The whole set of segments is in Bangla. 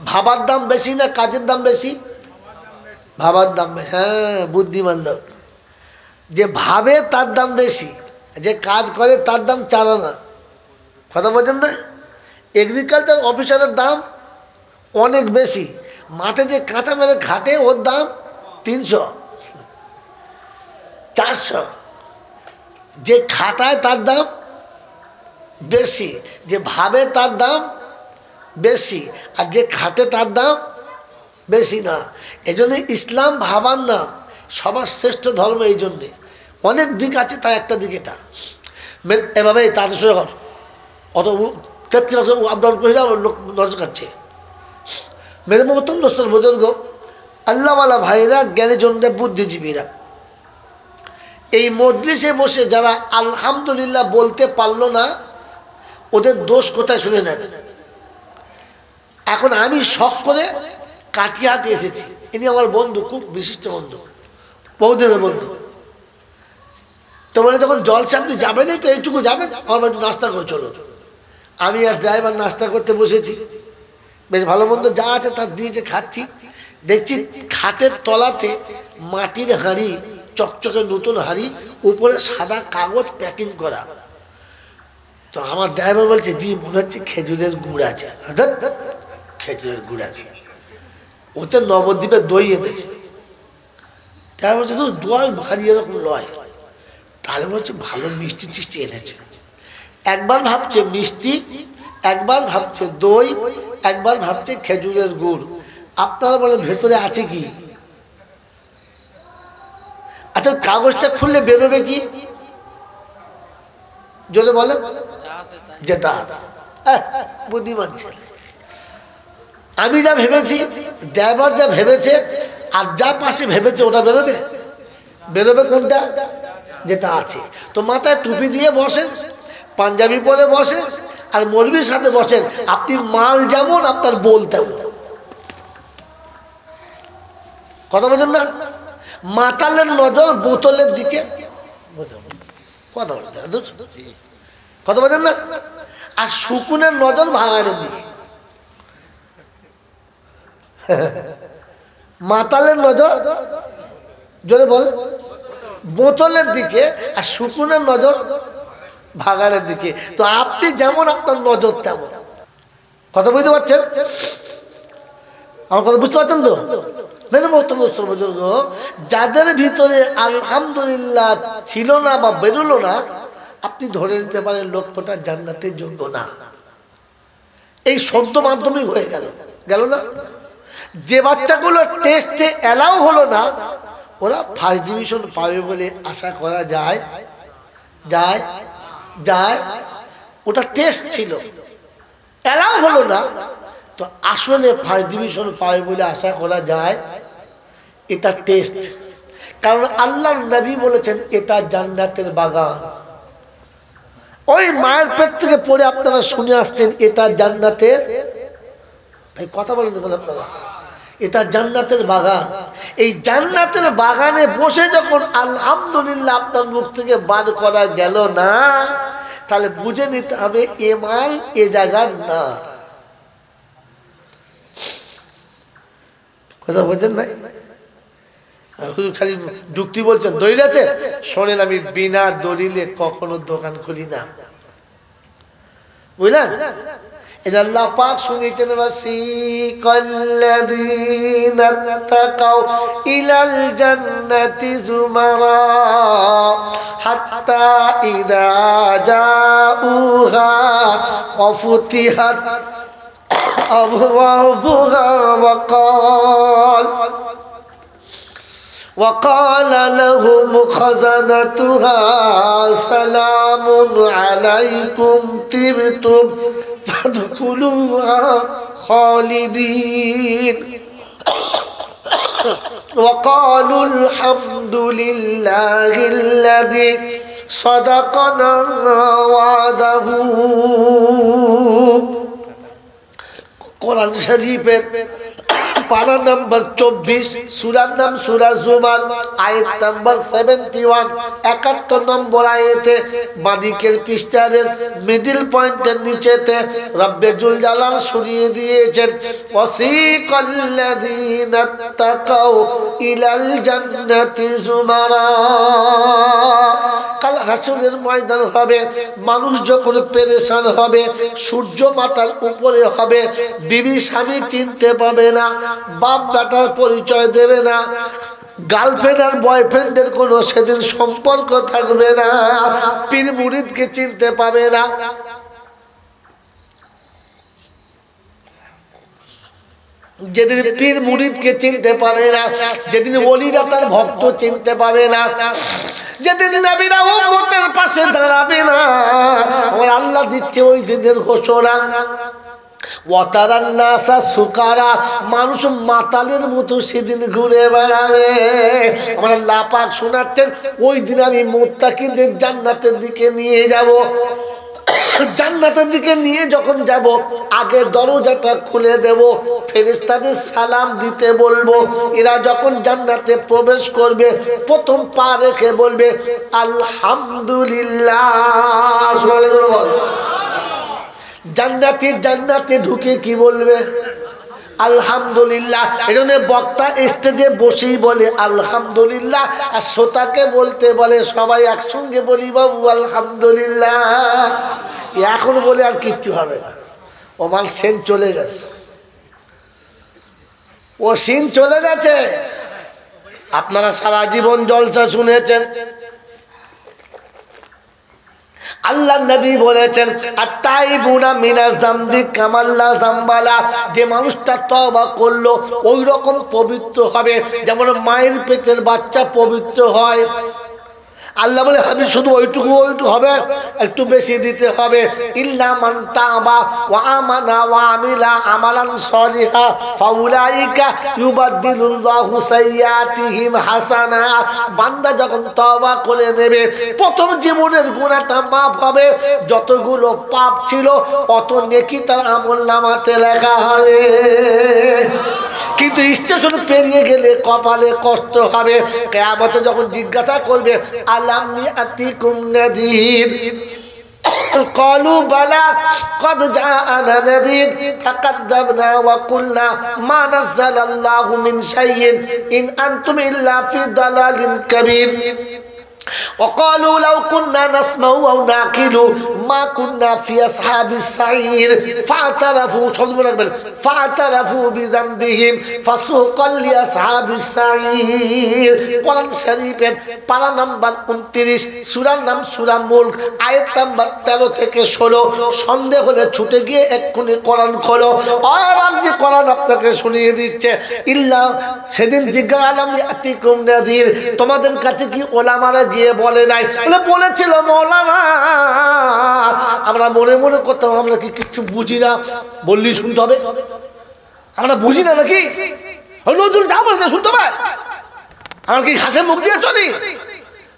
ভাবার দাম বেশি না কাজের দাম বেশি? ভাবার দাম বেশি। হ্যাঁ, বুদ্ধিমান লোক। যে ভাবে তার দাম বেশি, যে কাজ করে তার দাম 4 আনা। কথা বোঝেন না? এগ্রিকালচার অফিসারের দাম অনেক বেশি, মাঠে যে কাঁচা মেরে খাটে ওর দাম 300 400। যে খাটায় তার দাম বেশি, যে ভাবে তার দাম বেশি, আর যে খাটে তার দাম বেশি না। এই জন্য ইসলাম ভাবার নাম, সবার শ্রেষ্ঠ ধর্ম। এই জন্যে অনেক দিক আছে, তার একটা দিক এটা। এভাবে তাদের সঙ্গে অত 33 বছর আপডাউন করে লোক নজর কাটছে। মেরে মহতম দোস্তর বুজুর্গ, আল্লাহওয়ালা ভাইরা, জ্ঞানীজনরা, বুদ্ধিজীবীরা, এই মজলিসে বসে যারা আলহামদুলিল্লাহ বলতে পারলো না, ওদের দোষ কোথায় শুনে নেন। এখন আমি শখ করে কাটিয়াতে এসেছি, ইনি আমার বন্ধু, খুব বিশিষ্ট বন্ধু, বহুদিনের বন্ধু। তো বলে তখন জলসে আপনি যাবেনই তো, এইটুকু যাবেন, আমার একটু নাস্তা করে চলো। আমি আর ড্রাইভার নাস্তা করতে বসেছি, বেশ ভালো মন্দ যা আছে তার দিয়েছে, খাচ্ছি। দেখছি খাটের তলাতে মাটির হাঁড়ি, চকচকে নতুন হাঁড়ি, উপরে সাদা কাগজ প্যাকিং করা। তো আমার ড্রাইভার বলছে, জি মনে হচ্ছে খেজুরের গুড় আছে। খেজুরের গুড় আছে, ওতে নবদ্বীপের দই এনেছে। ড্রাইভার বলছে দই ভারী এরকম লয়। তাহলে বলছে ভালো মিষ্টি টিষ্টি এনেছে। একবার ভাবছে মিষ্টি, একবার ভাবছে দই, একবার ভাবছে খেজুরের গুড়। আপনারা বলেন ভেতরে আছে কি? আচ্ছা, কাগজটা খুললে বেরোবে কি? যদি বলে যেটা আছে। বুদ্ধিমান ছেলে। আমি যা ভেবেছি, ড্রাইভার যা ভেবেছে, আর যা পাশে ভেবেছে, ওটা বেরোবে? বেরোবে কোনটা? যেটা আছে। তো মাথায় টুপি দিয়ে বসেন, পাঞ্জাবি পরে বসেন, আর মৌলবীর সাথে বসেন। আপনি মাল যেমন, আপনার বল তেমন। কথা বোঝেন না? মাতালের নজর বোতলের দিকে, কথা বোঝেন না? আর শুকুনের নজর ভাঙাড়ের দিকে। মাতালের নজর যদি বলে বোতলের দিকে, আর শুকুনের নজর ভাগাড়ের দিকে। তো আপনি যেমন, আপনার নজর তেমন। কথা বুঝতে পারছেন? আমার কথা বুঝতে পারছেন তো? বুজুর্গ, যাদের ভিতরে আলহামদুলিল্লাহ ছিল না বা বেরোলো না, আপনি ধরে নিতে পারেন লোকটা জান্নাতের যোগ্য না। এই শব্দ মাধ্যমিক হয়ে গেল না? যে বাচ্চাগুলো টেস্টে এলাও হলো না, ওরা ফার্স্ট ডিভিশন পাবে বলে আশা করা যায়। ওটা টেস্ট ছিল, এলাও হলো না, তো আসলে ফার্স্ট ডিভিশন পাবে বলে আশা করা যায়। এটা টেস্ট। কারণ আল্লাহর নবী বলেছেন এটা জান্নাতের বাগান। ওই মায়ের পেট থেকে পড়ে আপনারা শুনে আসছেন এটা জান্নাতের, ভাই কথা বলেন আপনারা, এটা জান্নাতের বাগান। এই জান্নাতের বাগানে বসে যখন আলহামদুলিল্লাহ আপনার মুখ থেকে বার করা গেল না, তাহলে বুঝে নিতে হবে এ মাল এ জায়গার না। কথা বলছেন না? খালি যুক্তি বলছেন, দলিল আছে? শোনেন, আমি বিনা দলিলে কখনো দোকান খুলি না, বুঝলেন? এটা আল্লাহ পাক শুনিয়েছেন, ওয়াসিকাল্লাযীনা তাকাউ ইলাল জান্নাতি যুমারা হাত্তা ইযা জাউহা ওয়া ফুতিহাত আবওয়াবুহা وقال لهم خزنتها سلام عليكم طبتم فادخلوها خالدين وقالوا الحمد لله الذي صدقنا وعده। কোরআন শরীফের পারা নাম্বার 24, সূরার নাম সূরা জুমার, আয়াত নাম্বার 71, 71 নম্বর আয়াতে বাদিকের পৃষ্ঠার মিডল পয়েন্টের নিচেতে রব্বে জুল জালাল শুনিয়ে দিয়েছেন ওয়াসিকাল্লাযীনা তাকাউ ইলাল জান্নাতি জুমারা। কাল হাসরের ময়দান হবে, মানুষ যখন পেরেশান হবে, সূর্য মাথার উপরে হবে, বিবি স্বামী চিনতে পাবে না, বাপ বেটার পরিচয় দেবে না, গার্লফ্রেন্ড আর বয়ফ্রেন্ডের কোনো সেদিন সম্পর্ক থাকবে না, পীর মুরিদকে চিনতে পাবে না। যেদিন পীর মুরিদকে চিনতে পারে না, যেদিন ওলিরা তার ভক্ত চিনতে পাবে না, যেদিন নবীরা উম্মতের পাশে দাঁড়াবে না, আমার আল্লাহ দিচ্ছে ওই দিনের ঘোষণা। ওয়াতারান নাসা সুকারা, মানুষ মাতালের মতো সেদিন ঘুরে বেড়াবে। আমার আল্লাহ পাক শোনাচ্ছেন ওই দিন আমি মুত্তাকিদের জান্নাতের দিকে নিয়ে যাব। জান্নাতের দিকে নিয়ে যখন যাব, আগে দরজাটা খুলে দেব, ফেরেশতাদের সালাম দিতে বলবো। এরা যখন জান্নাতে প্রবেশ করবে, প্রথম পা রেখে বলবে আলহামদুলিল্লাহ। জান্নাতে ঢুকে কি বলবে? আলহামদুলিল্লাহ। এজন্য বক্তা স্টেজে বসেই বলে আলহামদুলিল্লাহ, আর শ্রোতাকে বলতে বলে সবাই একসঙ্গে বলি বাবু আলহামদুলিল্লাহ। এখন বলে আর কিচ্ছু হবে না, ওমান সেন চলে গেছে, ও সিন চলে গেছে। আপনারা সারা জীবন জলসা শুনেছেন, আল্লাহ নবী বলেছেন আত-তাইবুনা মিনাজ যামবি কামাল্লা যামবালা, যে মানুষটা তওবা করলো ওই রকম পবিত্র হবে যেমন মায়ের পেটের বাচ্চা পবিত্র হয়। আল্লাহ বলে হাবিব শুধু ওইটুকু হবে, একটু বেশি দিতে হবে। ইল্লা মান তাবা ওয়া আমানা ওয়া আমিলা আমালান সলিহা ফাউলাইকা ইউবাদদিলুল্লাহু সাইয়্যাতিহিম হাসানা। বান্দা যখন তওবা করে নেবে, প্রথম জীবনের গুনাহটা মাফ হবে, যতগুলো পাপ ছিল অত নেকি তার আমলনামাতে লেখা হবে। কিন্তু স্টেশন পেরিয়ে গেলে কপালে কষ্ট হবে। কিয়ামতে যখন জিজ্ঞাসা করবে আলাম ইয়াতিকুম নাযীর, قالوا بلى قد جاءنا نذير فكذبنا وقلنا ما نزل الله من شيء إن أنتم إلا في ضلال كبير وقالوا لو كنا نسمع أو نعقل ما كنا في أصحاب السعير فاعترفوا بذنبهم فسوقا لأصحاب السعير। কোরআন শরীফের পারা নাম্বার 29, সূরার নাম সূরা মুলক, আয়াত নাম্বার 13 থেকে 16। সন্দেহ হলে ছুটে গিয়ে এক্ষুনি কোরআন খোলো। যে কোরআন আপনাকে শুনিয়ে দিচ্ছে ইল্লা, সেদিন জিজ্ঞাসা আলাম ইয়াতিকুম নাযীর, তোমাদের কাছে কি ওলামারা গিয়ে বলে নাই? বলেছিল মৌলানা, আমরা মনে মনে করতাম আমরা কি কিছু বুঝি না, বললি শুনতে হবে, আমরা বুঝি না নাকি? নজরুল যা বলছে শুনতে হবে, আমরা কি ঘাসে মুখ দিয়ে চলি?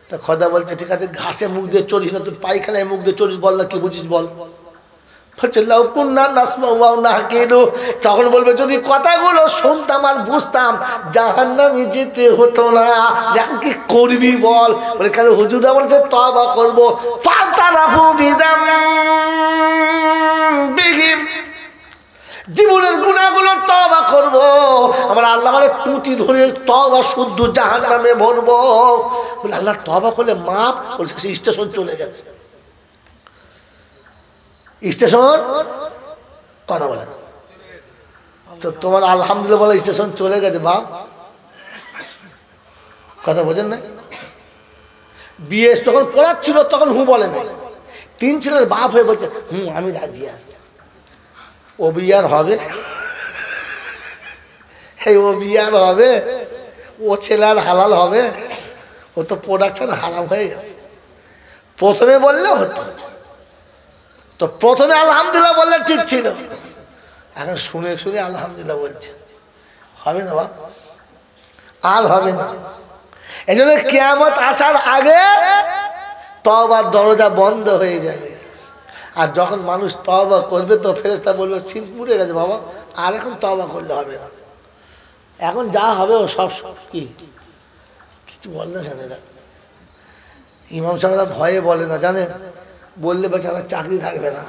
তা খোদা বলছে ঠিক আছে ঘাসে মুখ দিয়ে চলিস না, তুই পায়খানায় মুখ দিয়ে চলিস, বল না কি বুঝিস বল। তখন বলবে যদি কথাগুলো শুনতাম আর বুঝতাম জাহান্নামে যেতে হতো না। এখন কি করবি বল? বলে কেন হুজুরা বলছে তওবা করবো। জীবনের গুনাহগুলো তওবা করব। আমরা আল্লাহ মানে টুটি ধরে তওবা শুদ্ধ জাহান্নামে ভরবো। বলে আল্লাহ তওবা করলে মাপ, বলছে স্টেশন চলে গেছে। স্টেশন কথা বলে তো তোমার আলহামদুলিল্লাহ বলে স্টেশন চলে গেছে বাপ, কথা বোঝেন না? বিয়ে যখন পড়াচ্ছিল তখন বলে নাই, 3 ছেলের বাপ হয়ে বলছে আমি রাজি আছি। ও বিয়ার হবে, ও বিয়ার হবে, ও ছেলে আর হালাল হবে? ও তো প্রোডাকশন হারাম হয়ে গেছে। প্রথমে বললে হতো, তো প্রথমে আলহামদুলিল্লাহ বললে ঠিক ছিল, এখন শুনে শুনে আলহামদুলিল্লাহ বলছে। হবে না বাপ, আর হবে না। এই জন্য কিয়ামত আসার আগে তওবার দরজা বন্ধ হয়ে যাবে। আর যখন মানুষ তওবা করবে তো ফেরেশতা বলবে সিন পুড়ে গেছে বাবা, আর এখন তওবা করলে হবে না। এখন যা হবে ও সব সব কি কিছু বল না জানে। ইমাম সাহেবরা ভয়ে বলে না জানেন, বললে বেচারা চাকরি থাকবে না।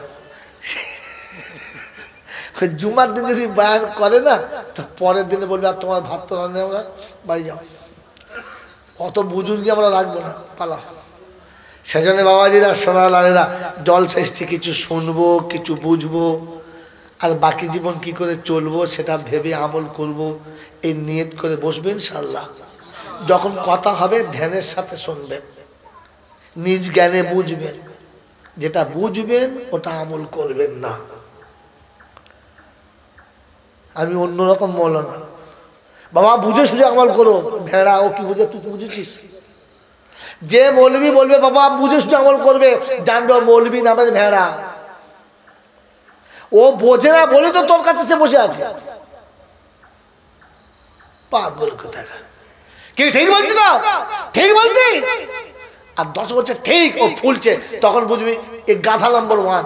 জুমার দিন যদি বয়ান করে না তো পরের দিনে বলবে আর তোমার ভাত তো রান্না, আমরা বাড়ি যাও, অত বুজুর্গি আমরা রাখবো না, পালা। সেজন্য বাবাজিরা সোনা লালেরা জলসা এসছে, কিছু শুনবো, কিছু বুঝবো, আর বাকি জীবন কি করে চলবো সেটা ভেবে আমল করব, এই নিয়ত করে বসবে ইনশাআল্লাহ। যখন কথা হবে ধ্যানের সাথে শুনবেন, নিজ জ্ঞানে বুঝবেন, যেটা বুঝবেন ওটা আমল করবেন না। আমি অন্যরকম মৌলানা, বাবা বুঝে সুঝে আমল করো। ভেড়া ও কি বুঝে, তুই কি বুঝেছিস? যে মৌলবি বলবে বাবা বুঝে সুঝে আমল করবে, জানবে মৌলবি নামের ভেড়া। ও বোঝে না বলে তো তোর কাছে সে বসে আছে। পাগল কোথাকার, কি ঠিক বলছি না? ঠিক বলছি। আর 10 বছর ঠিক ও ফুলছে, তখন বুঝবি এই গাধা নম্বর 1।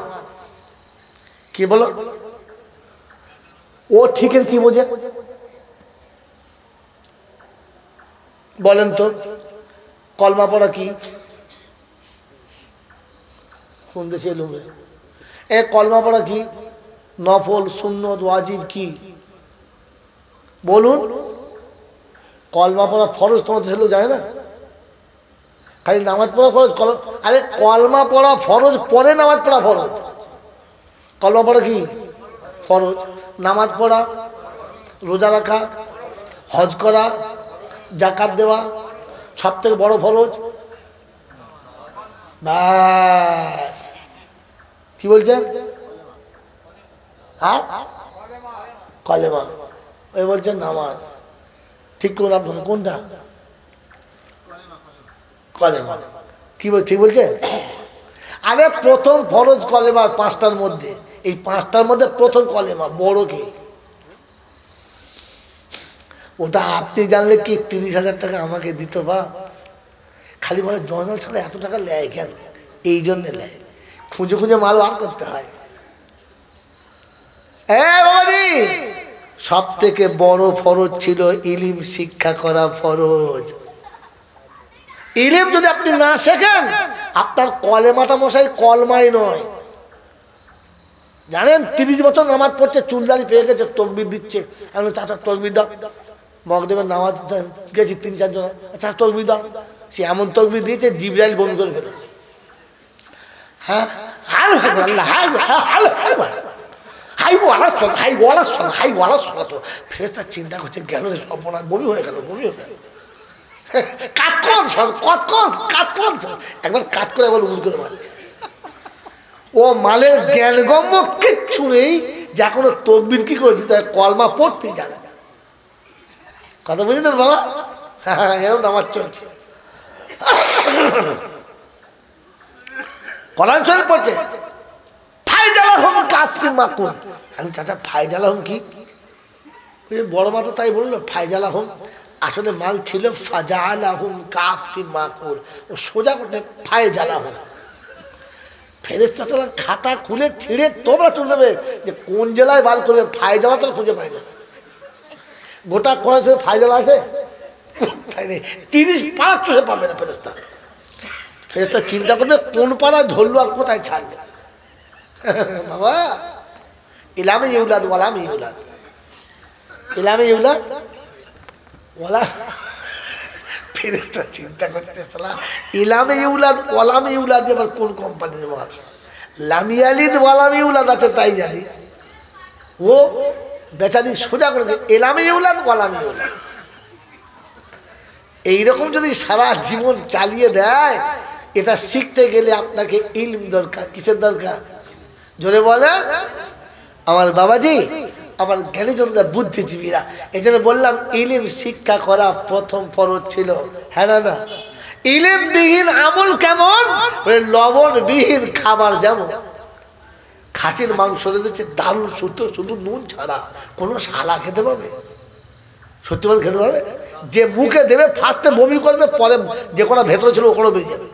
কি বলো? ও ঠিকের কি বোঝে বলেন তো? কলমা পড়া কি? কোন দেশে এলুম রে? এ কলমা পড়া কি? নফল, সুন্নত, ওয়াজিব কি বলুন? কলমা পড়া ফরজ তোমার দেশের লোক জানে না? খালি নামাজ পড়া ফরজ। আরে কলমা পড়া ফরজ, পরে নামাজ পড়া ফরজ। কলমা পড়া কি? ফরজ। নামাজ পড়া, রোজা রাখা, হজ করা, জাকাত দেওয়া সব থেকে বড় ফরজ। ব্যাস। কি বলছেন? হ্যাঁ, কলেমা। ওই বলছেন নামাজ। ঠিক করুন আপনার কোনটা? কলেমা। কি বল, ঠিক বলছে? আরে প্রথম ফরজ কলেমা 5টার মধ্যে, এই 5টার মধ্যে প্রথম কলেমা বড় কি? ওটা আপনি জানলে কি 30,000 টাকা আমাকে দিত বা? খালি বলে জয়নাল ছাড়া এত টাকা নেয় কেন? এই জন্যে নেয়, খুঁজে খুঁজে মাল বার করতে হয়। হ্যাঁ বাবাজি, সব থেকে বড় ফরজ ছিল ইলিম শিক্ষা করা ফরজ। ইলিম যদি আপনি না শেখেন, আপনার কলেমাটা মশাই কলমাই নয়। জানেন 30 বছর নামাজ পড়ছে, চুলদারি পেয়ে গেছে, তকবির দিচ্ছে। আমি চাচা তকবির দাও, মগদেবের নামাজ গেছি 3-4 জন, আচ্ছা তকবির দাও। সে এমন তকবির দিয়েছে জিবরাইল বমি করে ফেলেছে। হ্যাঁ, ফেরেশতা চিন্তা করছে গেল রে সর্বনাশ, বমি হয়ে গেল, বমি হয়ে গেল। একবার কাজ করে একবার উল করে মারছে। ও মালের জ্ঞানগম্য কিচ্ছু নেই যে এখনো তকবির কি করে দিতে হয়, কলমা পড়তেই জানে না। কথা বুঝেছেন বাবা? হ্যাঁ, এরকম নামাজ চলছে। কোরআন শরীফ পড়ছে, ফায়জালাহুম কাসফি মাকুন। আমি চাচা ফায়জালাহুম কি? বড় মা তো তাই বললো ফায়জালাহুম, আসলে মাল ছিল ফাজালাহুম কাসফি মাকুন। ও সোজা করতে ফায়জালাহুম। ফেরেশতা সালা খাতা খুলে ছিঁড়ে তোমরা তুলে দেবে যে কোন জেলায় বার করবে, ফায়জালা তো খুঁজে পাই না। গোটা কোরআন শরীফে ফায়জালা আছে তাই নেই, 30 পারা চোখে পাবে না ফেরেশতা। ফেরেশতা চিন্তা করবে কোন পাড়ায় ধরলো আর কোথায় ছাড়বে। বাবা ইলামে ইউলাদ ওয়ালামে ইউলাদ, ইলামে ইউলাদ ওয়ালা। ফেরেশতা চিন্তা করতে সালা ইলামে ইউলাদ ওয়ালামে ইউলাদ এবার কোন কোম্পানির মাল? লাম ইয়ালিদ ওয়ালাম ইউলাদ আছে তাই জানি। ও বেচারি সোজা করেছে ইলামে ইউলাদ ওয়ালাম ইউলাদ। এইরকম যদি সারা জীবন চালিয়ে দেয়, এটা শিখতে গেলে আপনাকে ইলম দরকার। কিসের দরকার? জোরে বলেন আমার বাবাজি, আমার জ্ঞানীজনরা, বুদ্ধিজীবীরা। এই জন্য বললাম ইলিম শিক্ষা করা প্রথম ফরজ ছিল। হ্যাঁ না? ইলিম বিহীন আমল কেমন? লবণ বিহীন খাবার যেমন। খাসির মাংস দিচ্ছে দারুণ সুতো, শুধু নুন ছাড়া, কোনো শালা খেতে পাবে? সত্যি বলে খেতে পাবে? যে মুখে দেবে ফার্স্টে বমি করবে, পরে যে কোনো ভেতরে ছিল ওখানে বেরিয়ে যাবে।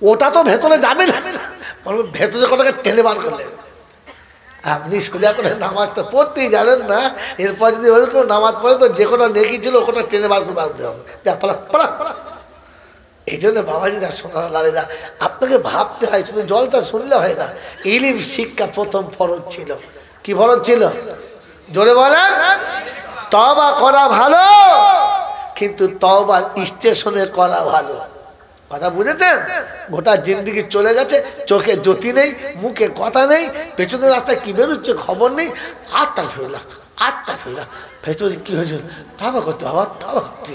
ওটা তো ভেতরে যাবে না, ভেতরে কোথাকে টেনে বার করলে। আপনি সোজা করে নামাজ তো পড়তেই জানেন না, এরপর যদি ওরকম নামাজ পড়ে তো যে কোনো নেকি ছিল ওখানে টেনে বার করে বাঁধতে হবে, যা পালা পালা পালা। এই জন্য বাবাজিরা সোনার লালেরা আপনাকে ভাবতে হয়, শুধু জলটা শুনলে হয় না। ইলম শিক্ষা প্রথম ফরজ ছিল। কি ফরজ ছিল? জোরে বলেন। তওবা করা ভালো, কিন্তু তওবা স্টেশনে করা ভালো। কথা বুঝেছেন? গোটা জিন্দিগি চলে গেছে, চোখে জ্যোতি নেই, মুখে কথা নেই, পেছনের রাস্তায় কি বেরোচ্ছে খবর নেই, আত্মা ফেরলা আত্মা ফেরলা, ভেতরে কি হয়েছে তওবা করতে, বাবা তওবা করতে,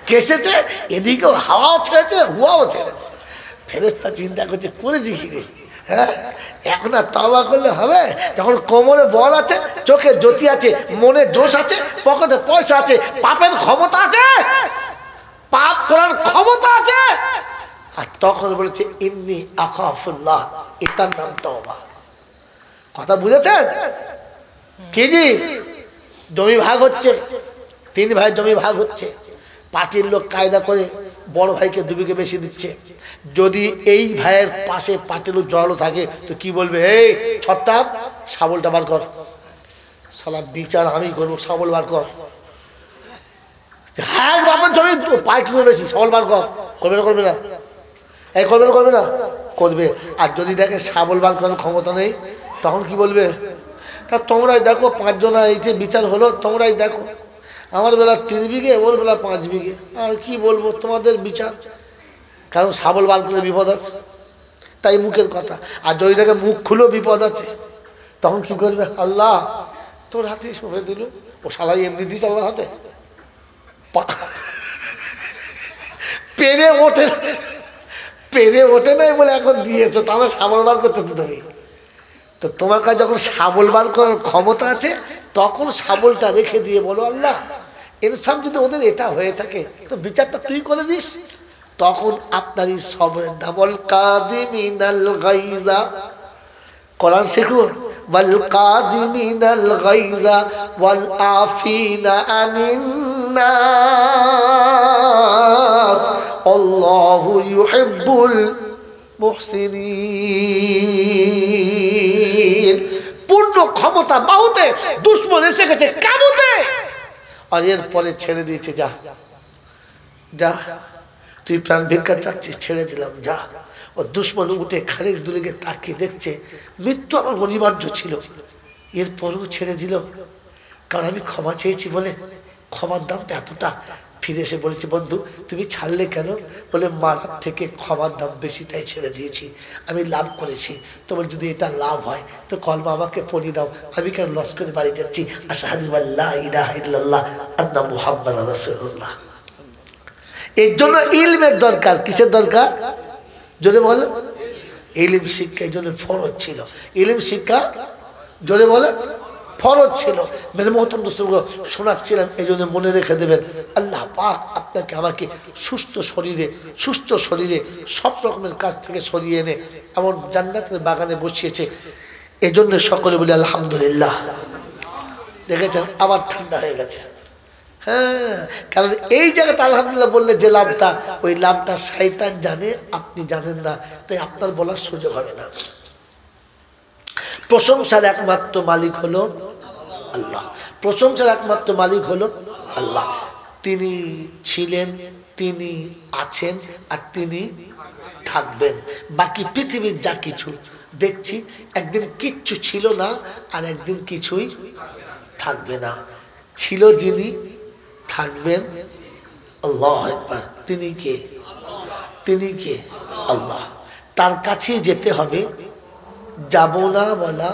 কেসেছে এদিকেও হাওয়াও ছেড়েছে হুয়াও ছেড়েছে। ফেরেশতা চিন্তা করছে করেছি কি রে, হ্যাঁ এখন আর তওবা করলে হবে? যখন কোমরে বল আছে, চোখে জ্যোতি আছে, মনে জোশ আছে, পকেটে পয়সা আছে, পাপের ক্ষমতা আছে, পাপ করার ক্ষমতা আছে, আর তখন বলেছে ইন্নী আখাফুল্লাহ, এটার নাম তওবা। কথা বুঝেছেন? কি জি জমি ভাগ হচ্ছে, 3 ভাই জমি ভাগ হচ্ছে, পার্টির লোক কায়দা করে বড় ভাইকে 2 বিঘে বেশি দিচ্ছে। যদি এই ভাইয়ের পাশে পার্টির লোক জড়ালো থাকে তো কি বলবে, এই ছত্তার শাবলটা বার কর, শালা বিচার আমি করবো, শাবল বার কর। হ্যাঁ বাপের জমি পায় কি করে বেশি, শাবল বার কর। করবে না করবে না? এই করবে না করবে না? করবে। আর যদি দেখে শাবল বার করার ক্ষমতা নেই তখন কি বলবে, তা তোমরাই দেখো 5 জনা এই যে বিচার হলো, তোমরাই দেখো, আমার বেলা 3 বিঘে, ওর বেলা 5 বিঘে, আর কি বলবো তোমাদের বিচার। কারণ শাবল বার করলে বিপদ আছে, তাই মুখের কথা। আর যদি দেখে মুখ খুলেও বিপদ আছে, তখন কি করবে, আল্লাহ তোর হাতে সরে দিল, ও শালাই এমনি দিস আল্লাহর হাতে, পেরে ওঠে, পেরে ওঠে নাই বলে এখন দিয়েছো, তাহলে শাবল বার করতে তো তুমি। তো তোমার কাছে যখন শাবল বার করার ক্ষমতা আছে, তখন শাবলটা রেখে দিয়ে বলো আল্লাহ ইনসাফ যদি ওদের এটা হয়ে থাকে তো বিচারটা তুই করে দিস। তখন আপনারই সবরের দাম। ওয়াল কাযিমিনাল গায়যা, কোরআন শিখুন, ওয়াল কাযিমিনাল গায়যা ওয়াল আফিনা আনিন নাস আল্লাহু ইউহিব্বুল মুহসিনিন। পূর্ণ ক্ষমতা বাহুতে দুশমন এসে গেছে কাবুতে, আর এরপরে ছেড়ে দিয়েছে, যা যা তুই প্রাণ ভিক্ষা চাচ্ছিস, ছেড়ে দিলাম, যা। ও দুশমন উঠে খানিক দূরে গিয়ে তাকিয়ে দেখছে মৃত্যু আমার অনিবার্য ছিল, এরপরেও ছেড়ে দিল, কারণ আমি ক্ষমা চেয়েছি বলে। ক্ষমার দামটা এতটা। ফিরে এসে বলেছি, বন্ধু তুমি ছাড়লে কেন? বলে মারার থেকে ক্ষমার দাম বেশি, তাই ছেড়ে দিয়েছি, আমি লাভ করেছি। তোমার যদি এটা লাভ হয় তো কলমা আমাকে পড়িয়ে দাও, আমি কেন লস করে বাড়ি যাচ্ছি। আশহাদু আল্লা ইলাহা ইল্লাল্লাহ আন্না মুহাম্মাদুর রাসূলুল্লাহ। এর জন্য ইলমের দরকার। কিসের দরকার? জোরে বলো। ইলম শিক্ষা এই জন্য ফরজ ছিল। ইলম শিক্ষা জোরে বলে ফরজ ছিল। মেরে মোহতরম দোস্তগুলো শোনাচ্ছিলাম, এই জন্য মনে রেখে দেবেন, আল্লাহ পাক আপনাকে আমাকে সুস্থ শরীরে সব রকমের কাজ থেকে সরিয়ে এনে এমন জান্নাতের বাগানে বসিয়েছে। এই জন্য সকলে বলি আলহামদুলিল্লাহ। দেখেছেন আবার ঠান্ডা হয়ে গেছে। হ্যাঁ, কারণ এই জায়গাটা আলহামদুলিল্লাহ বললে যে লাভটা, ওই লাভটা শয়তান জানে, আপনি জানেন না, তাই আপনার বলার সুযোগ হবে না। প্রশংসার একমাত্র মালিক হলো আল্লাহ। প্রশংসার একমাত্র মালিক হলো আল্লাহ। তিনি ছিলেন, তিনি আছেন, আর তিনি থাকবেন। বাকি পৃথিবীর যা কিছু দেখছি, একদিন কিচ্ছু ছিল না, আর একদিন কিছুই থাকবে না। ছিল যিনি, থাকবেন আল্লাহ আকবার। তিনি কে? তিনি কে? আল্লাহ। তার কাছে যেতে হবে, যাব না বলা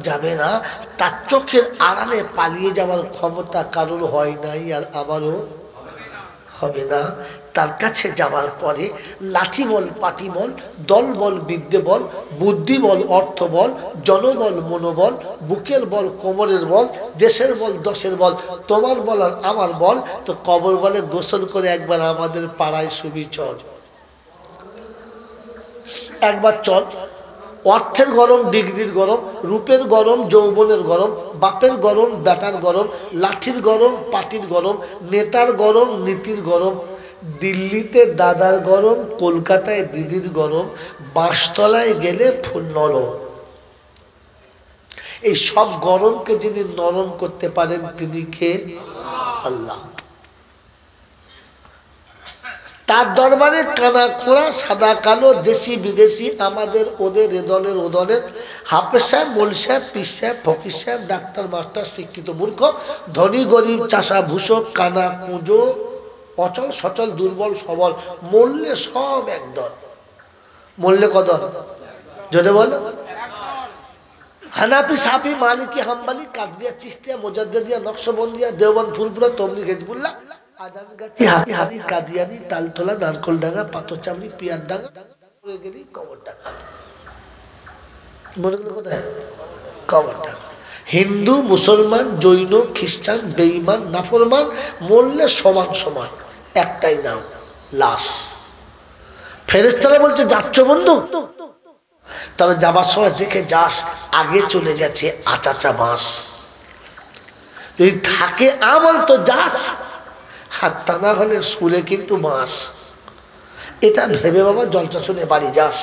যাবে না। তার চোখের আড়ালে পালিয়ে যাওয়ার ক্ষমতা কারোর হয় নাই, আর আমারও হবে না। তার কাছে যাওয়ার পরে লাঠি বল, পাটি বল, দল বল, বিদ্যে বল, বুদ্ধি বল, অর্থ বল, জনবল, মনোবল, বুকের বল, কোমরের বল, দেশের বল, দশের বল, তোমার বল আর আমার বল, তো কবর বলে গোসল করে একবার আমাদের পাড়ায় শুবি চল, একবার চল। অর্থের গরম, ডিগ্রির গরম, রূপের গরম, যৌবনের গরম, বাপের গরম, বেটার গরম, লাঠির গরম, পাটির গরম, নেতার গরম, নীতির গরম, দিল্লিতে দাদার গরম, কলকাতায় দিদির গরম, বাঁশতলায় গেলে ফুল নরম। এই সব গরমকে যিনি নরম করতে পারেন তিনি কে? আল্লাহ। তার দরবারে কানা খোঁড়া সাদা কালো দেশি বিদেশি আমাদের ওদের এদলের ওদলের হাফেজ সাহেব মৌল সাহেব পীর সাহেব ফকির সাহেব ডাক্তার মাস্টার শিক্ষিত মূর্খ ধনী গরিব চাষা ভূষক কানা কুঁজো অচল সচল দুর্বল সবল মূল্যে সব একদল। মূল্যে কদল যদি বল হানাফি সাফি মালিকি হাম্বালি কাদরিয়া চিশতিয়া মুজাদ্দিদিয়া নকশবন্দিয়া দেওবন্দ ফুলপুরা তবলিগ হিজবুল্লাহ আজানগাছি হাফি হাফি কাদিয়ানি তালতলা নারকলডাঙ্গা পাথরচামড়ি পিয়ারডাঙ্গা গেলি কবরডাঙ্গা। মনে করলে কোথায়? কবরডাঙ্গা। হিন্দু মুসলমান জৈন খ্রিস্টান বেঈমান নাফরমান মরলে সমান সমান, একটাই নাম লাশ। ফেরেশতারা বলছে যাচ্ছ বন্ধু, তবে যাবার সময় দেখে যাস আগে চলে গেছে আচাচা বাঁশ, যদি থাকে আমল তো যাস, হাত তা না হলে শুলে কিন্তু বাঁশ। এটা ভেবে বাবা জলসা শুনে বাড়ি যাস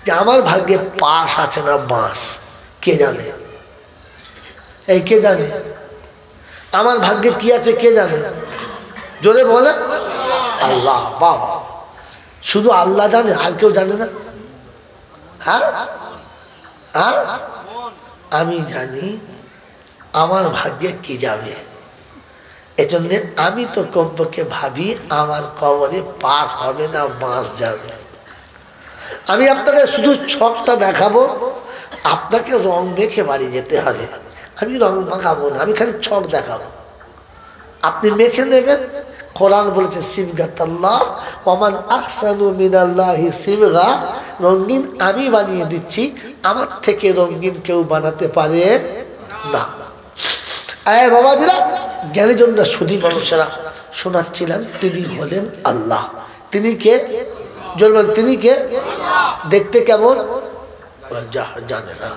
যে আমার ভাগ্যে পাশ আছে না বাঁশ। কে জানে? এই কে জানে আমার ভাগ্যে কি আছে? কে জানে? জোরে বলে আল্লাহ। বাবা শুধু আল্লাহ জানে, আর কেউ জানে না? হ্যাঁ হ্যাঁ, আমি জানি আমার ভাগ্যে কি যাবে। এজন্য আমি তো কমপক্ষে ভাবি আমার কবরে পাশ হবে না বাঁশ যাবে। আমি আপনাকে শুধু ছকটা দেখাবো, আপনাকে রং মেখে বাড়ি যেতে হবে। আমি রং মাখাবো না, আমি খালি ছক দেখাবো, আপনি মেখে নেবেন। কোরআন বলেছে সিবগাতাল্লাহ ওয়ামান আহসানু মিনাল্লাহি সিবগা, রঙিন আমি বানিয়ে দিচ্ছি, আমার থেকে রঙিন কেউ বানাতে পারে না। আয় বাবাজিরা, জ্ঞানের জন্য সুধী মানুষেরা শোনাচ্ছিলেন, তিনি হলেন আল্লাহ। তিনি কে? বলবেন তিনি কে? দেখতে কেমন? জানে না।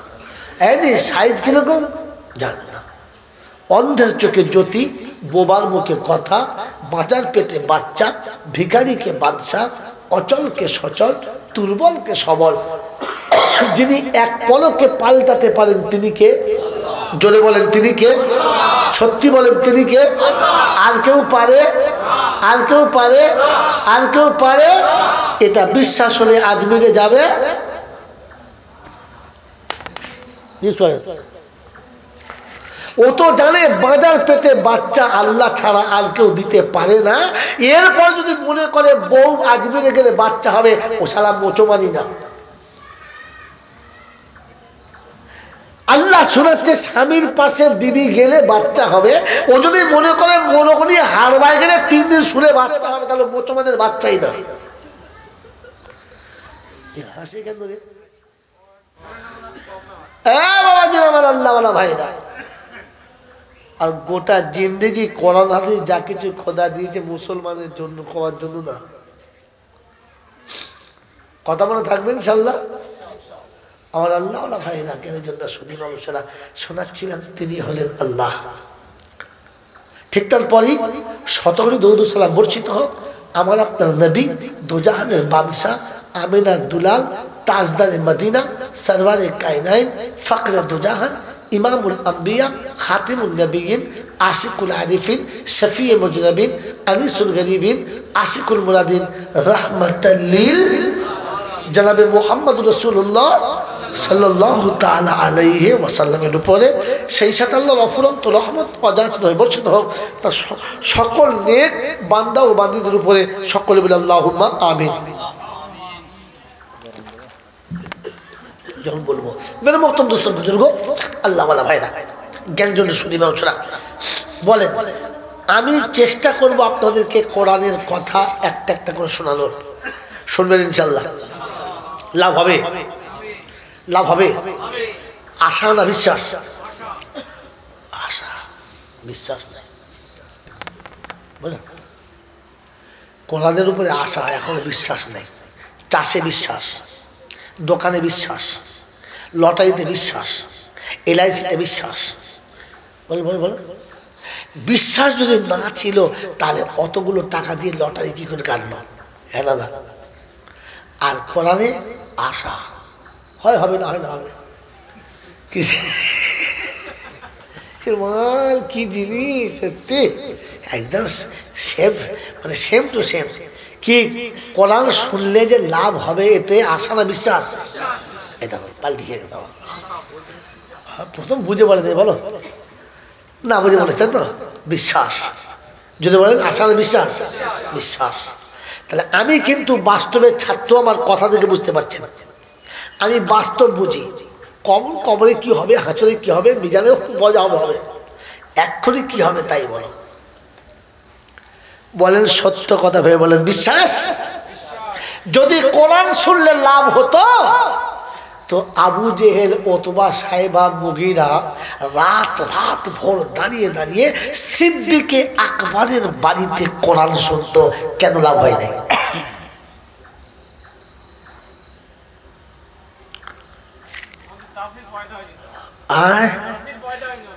এই যে সাইজ কিরকম জানে না। অন্ধের চোখে জ্যোতি, বোবার মুখে কথা, বাঁচার পেটে বাচ্চা, ভিখারিকে বাদশা, অচলকে সচল, দুর্বলকে সবল, যিনি এক পলকে পাল্টাতে পারেন তিনি কে? জোরে বলেন তিনি কে? সত্যি বলেন তিনি কে? আর কেউ পারে? আর কেউ পারে? আর কেউ পারে? এটা বিশ্বাস হলে আজমিরে যাবে। ও তো জানে বাজার পেটে বাচ্চা আল্লাহ ছাড়া আর কেউ দিতে পারে না। এরপর যদি মনে করে বউ আজমিরে গেলে বাচ্চা হবে, ও শালা মোচমানি না। আল্লাহ শোনাচ্ছে স্বামীর পাশে বিবি গেলে বাচ্চা হবে, ও যদি মনে করে মনোকনি হারবায় গেলে 3 দিন শুনে বাচ্চা হবে, তাহলে মোচমানের বাচ্চাই না। হাসি কেন রে? আল্লাহ ভাইরা, আর গোটা জিন্দেগি কোরআন হাদিস যা কিছু খোদা দিয়েছে মুসলমানের জন্য, খাওয়ার জন্য না। কথা মনে থাকবে ইনশাআল্লাহ। আমার আল্লাহ ভাইরা, জ্ঞানের জন্য সুধী মানুষেরা শোনাচ্ছিলাম, তিনি হলেন আল্লাহ। ঠিক তারপরেই শতকরি দরুদ সালাম বর্ষিত হোক আমার আপনার নবী, দুজাহানের বাদশাহ, আমিনার দুলাল, তাজদারে মদিনা, সরওয়ারে কায়নাইন, ফকরে দুজাহান, ইমামুল আম্বিয়া, খাতিমুন নবিয়িন, আশিকুল আরিফিন, শফিয়ে মুজনবিন, আনিসুল গরিবিন, আশিকুল মুরাদিন, রাহমাতাল লিল জনাবে মুহাম্মদ রাসূলুল্লাহ সাল্লাল্লাহু তাআলা আলাইহি ওয়াসাল্লামের উপরে সেই সাথে আল্লাহর অফুরন্ত রহমত অযাচিত হয়ে বর্ষিত হোক তার সকল নেক বান্দা ও বান্দীদের উপরে। সকলে বলে আল্লাহুম্মা আমিন। যখন বলবো মেরে মোহতরম দোস্ত বুজুর্গ আল্লাহ ওয়ালা ভাইরা, জ্ঞান জন্য শুনি মানুষরা বলেন, আমি চেষ্টা করব আপনাদেরকে কোরআনের কথা একটা একটা করে শোনানোর। শুনবেন ইনশাআল্লাহ, লাভ হবে, লাভ হবে। আশা না বিশ্বাস? আশা, বিশ্বাস নাই। বুঝলেন, কোরআনের উপরে আশা, এখন বিশ্বাস নেই। চাষে বিশ্বাস, দোকানে বিশ্বাস, লটারিতে বিশ্বাস, এলআইসিতে বিশ্বাস। বল বল বল, বিশ্বাস যদি না ছিল তাহলে অতগুলো টাকা দিয়ে লটারি কি করে কাটল? হ্যাঁ দাদা। আর কোরআনে আশা, হয় হবে, না হয় না হবে। মাল কি জিনিস সত্যি একদম সেম, মানে সেম টু সেম। কি কোরআন শুনলে যে লাভ হবে এতে আশা না বিশ্বাস? এটা পাল্টিয়ে দাও। প্রথম বুঝে বলে দেয়, বলো না বুঝে বলে তাই তো? বিশ্বাস যদি বলেন আশা না বিশ্বাস? বিশ্বাস। তাহলে আমি কিন্তু বাস্তবের ছাত্র, আমার কথা থেকে বুঝতে পারছেন, আমি বাস্তব বুঝি। কবরে কি হবে, হাঁচরে কি হবে, মিজানেও মজা হবে, এক্ষুনি কি হবে তাই বলো। বলেন সত্য কথা ভেবে বলেন বিশ্বাস। যদি কোরআন শুনলে লাভ হতো তো আবু জেহেল অথবা সাহেবা মুগিরা রাত রাত ভোর দাঁড়িয়ে দাঁড়িয়ে সিদ্দিকে আকবরের বাড়িতে কোরআন শুনতো, কেন লাভ হয় নাই?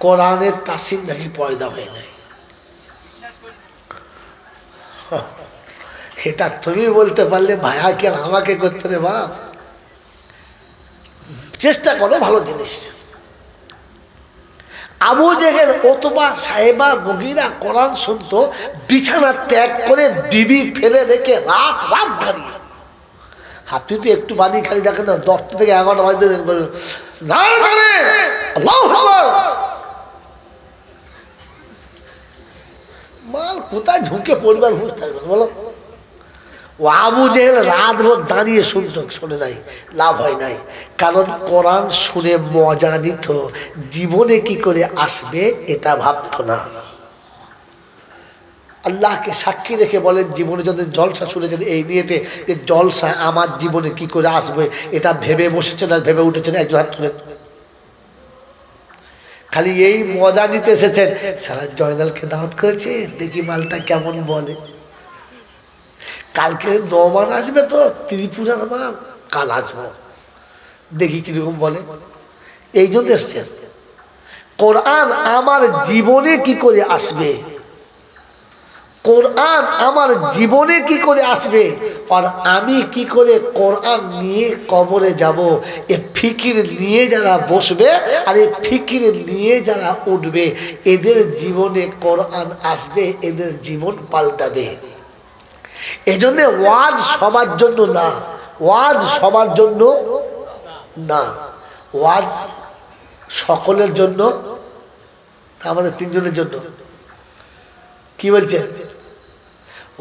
কোরআনের তাসির নাকি পয়দা হয় নাই, এটা তুমি বলতে পারলে ভাইয়া কি আর আমাকে করতে রে বাপ। চেষ্টা করো, ভালো জিনিস। আবু জেহেল অথবা সাহেবা মুগিরা কোরআন শুনতো, বিছানা ত্যাগ করে বিবি ফেলে রেখে রাত রাত দাঁড়িয়ে। আপনি তো একটু বাদি খালি দেখেন না, 10টা থেকে 11টা বাজে মাল কোথায় ঝুঁকে পরিবার ভুল থাকবে বলো। ও আবু জেহেল রাত ভোর দাঁড়িয়ে শুনতো, শুনে নাই, লাভ হয় নাই। কারণ কোরআন শুনে মজা নিত, জীবনে কি করে আসবে এটা ভাবতো না। আল্লাহকে সাক্ষী রেখে বলেন, জীবনে যদি জলসা শুনেছেন এই নিয়েতে যে জলসা আমার জীবনে কি করে আসবে এটা ভেবে বসেছেন আর ভেবে উঠেছেন? একজন হাত তুলে। খালি এই মজা নিতে এসেছেন, সারা জয়নালকে দাওয়াত করেছে, দেখি মালটা কেমন বলে। কালকে নমান আসবে তো ত্রিপুরার মাল, কাল আসবো দেখি কিরকম বলে। এই জন্য এসছে। কোরআন আমার জীবনে কি করে আসবে, কোরআন আমার জীবনে কি করে আসবে, আর আমি কি করে কোরআন নিয়ে কবরে যাব, এ ফিকির নিয়ে যারা বসবে আর এই ফিকির নিয়ে যারা উঠবে, এদের জীবনে কোরআন আসবে, এদের জীবন পাল্টাবে। এজন্য ওয়াজ সবার জন্য না, ওয়াজ সবার জন্য না, ওয়াজ সকলের জন্য, আমাদের তিনজনের জন্য। কি বলছে?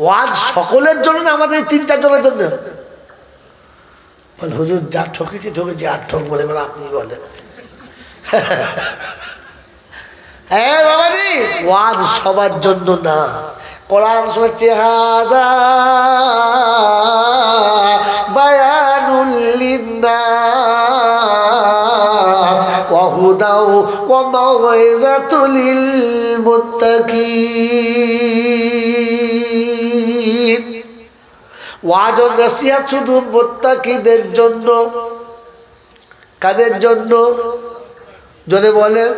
ওয়াজ সকলের জন্য না, আমাদের 3-4 জনের জন্য। বল হুজুর যা ঠকেছে ঠকেছে, আর ঠক বলে মানে আপনি বলেন। হ্যাঁ বাবাজি, ওয়াজ সবার জন্য না। কোরআন হচ্ছে হাদা বায়ানুল লিন্নাস ওয়া হুদাও ওয়া মাউইযাতুল লিল মুত্তাকিন। ওয়াজ ও নসিহত শুধু মুত্তাকিদের জন্য। কাদের জন্য জোরে বলেন?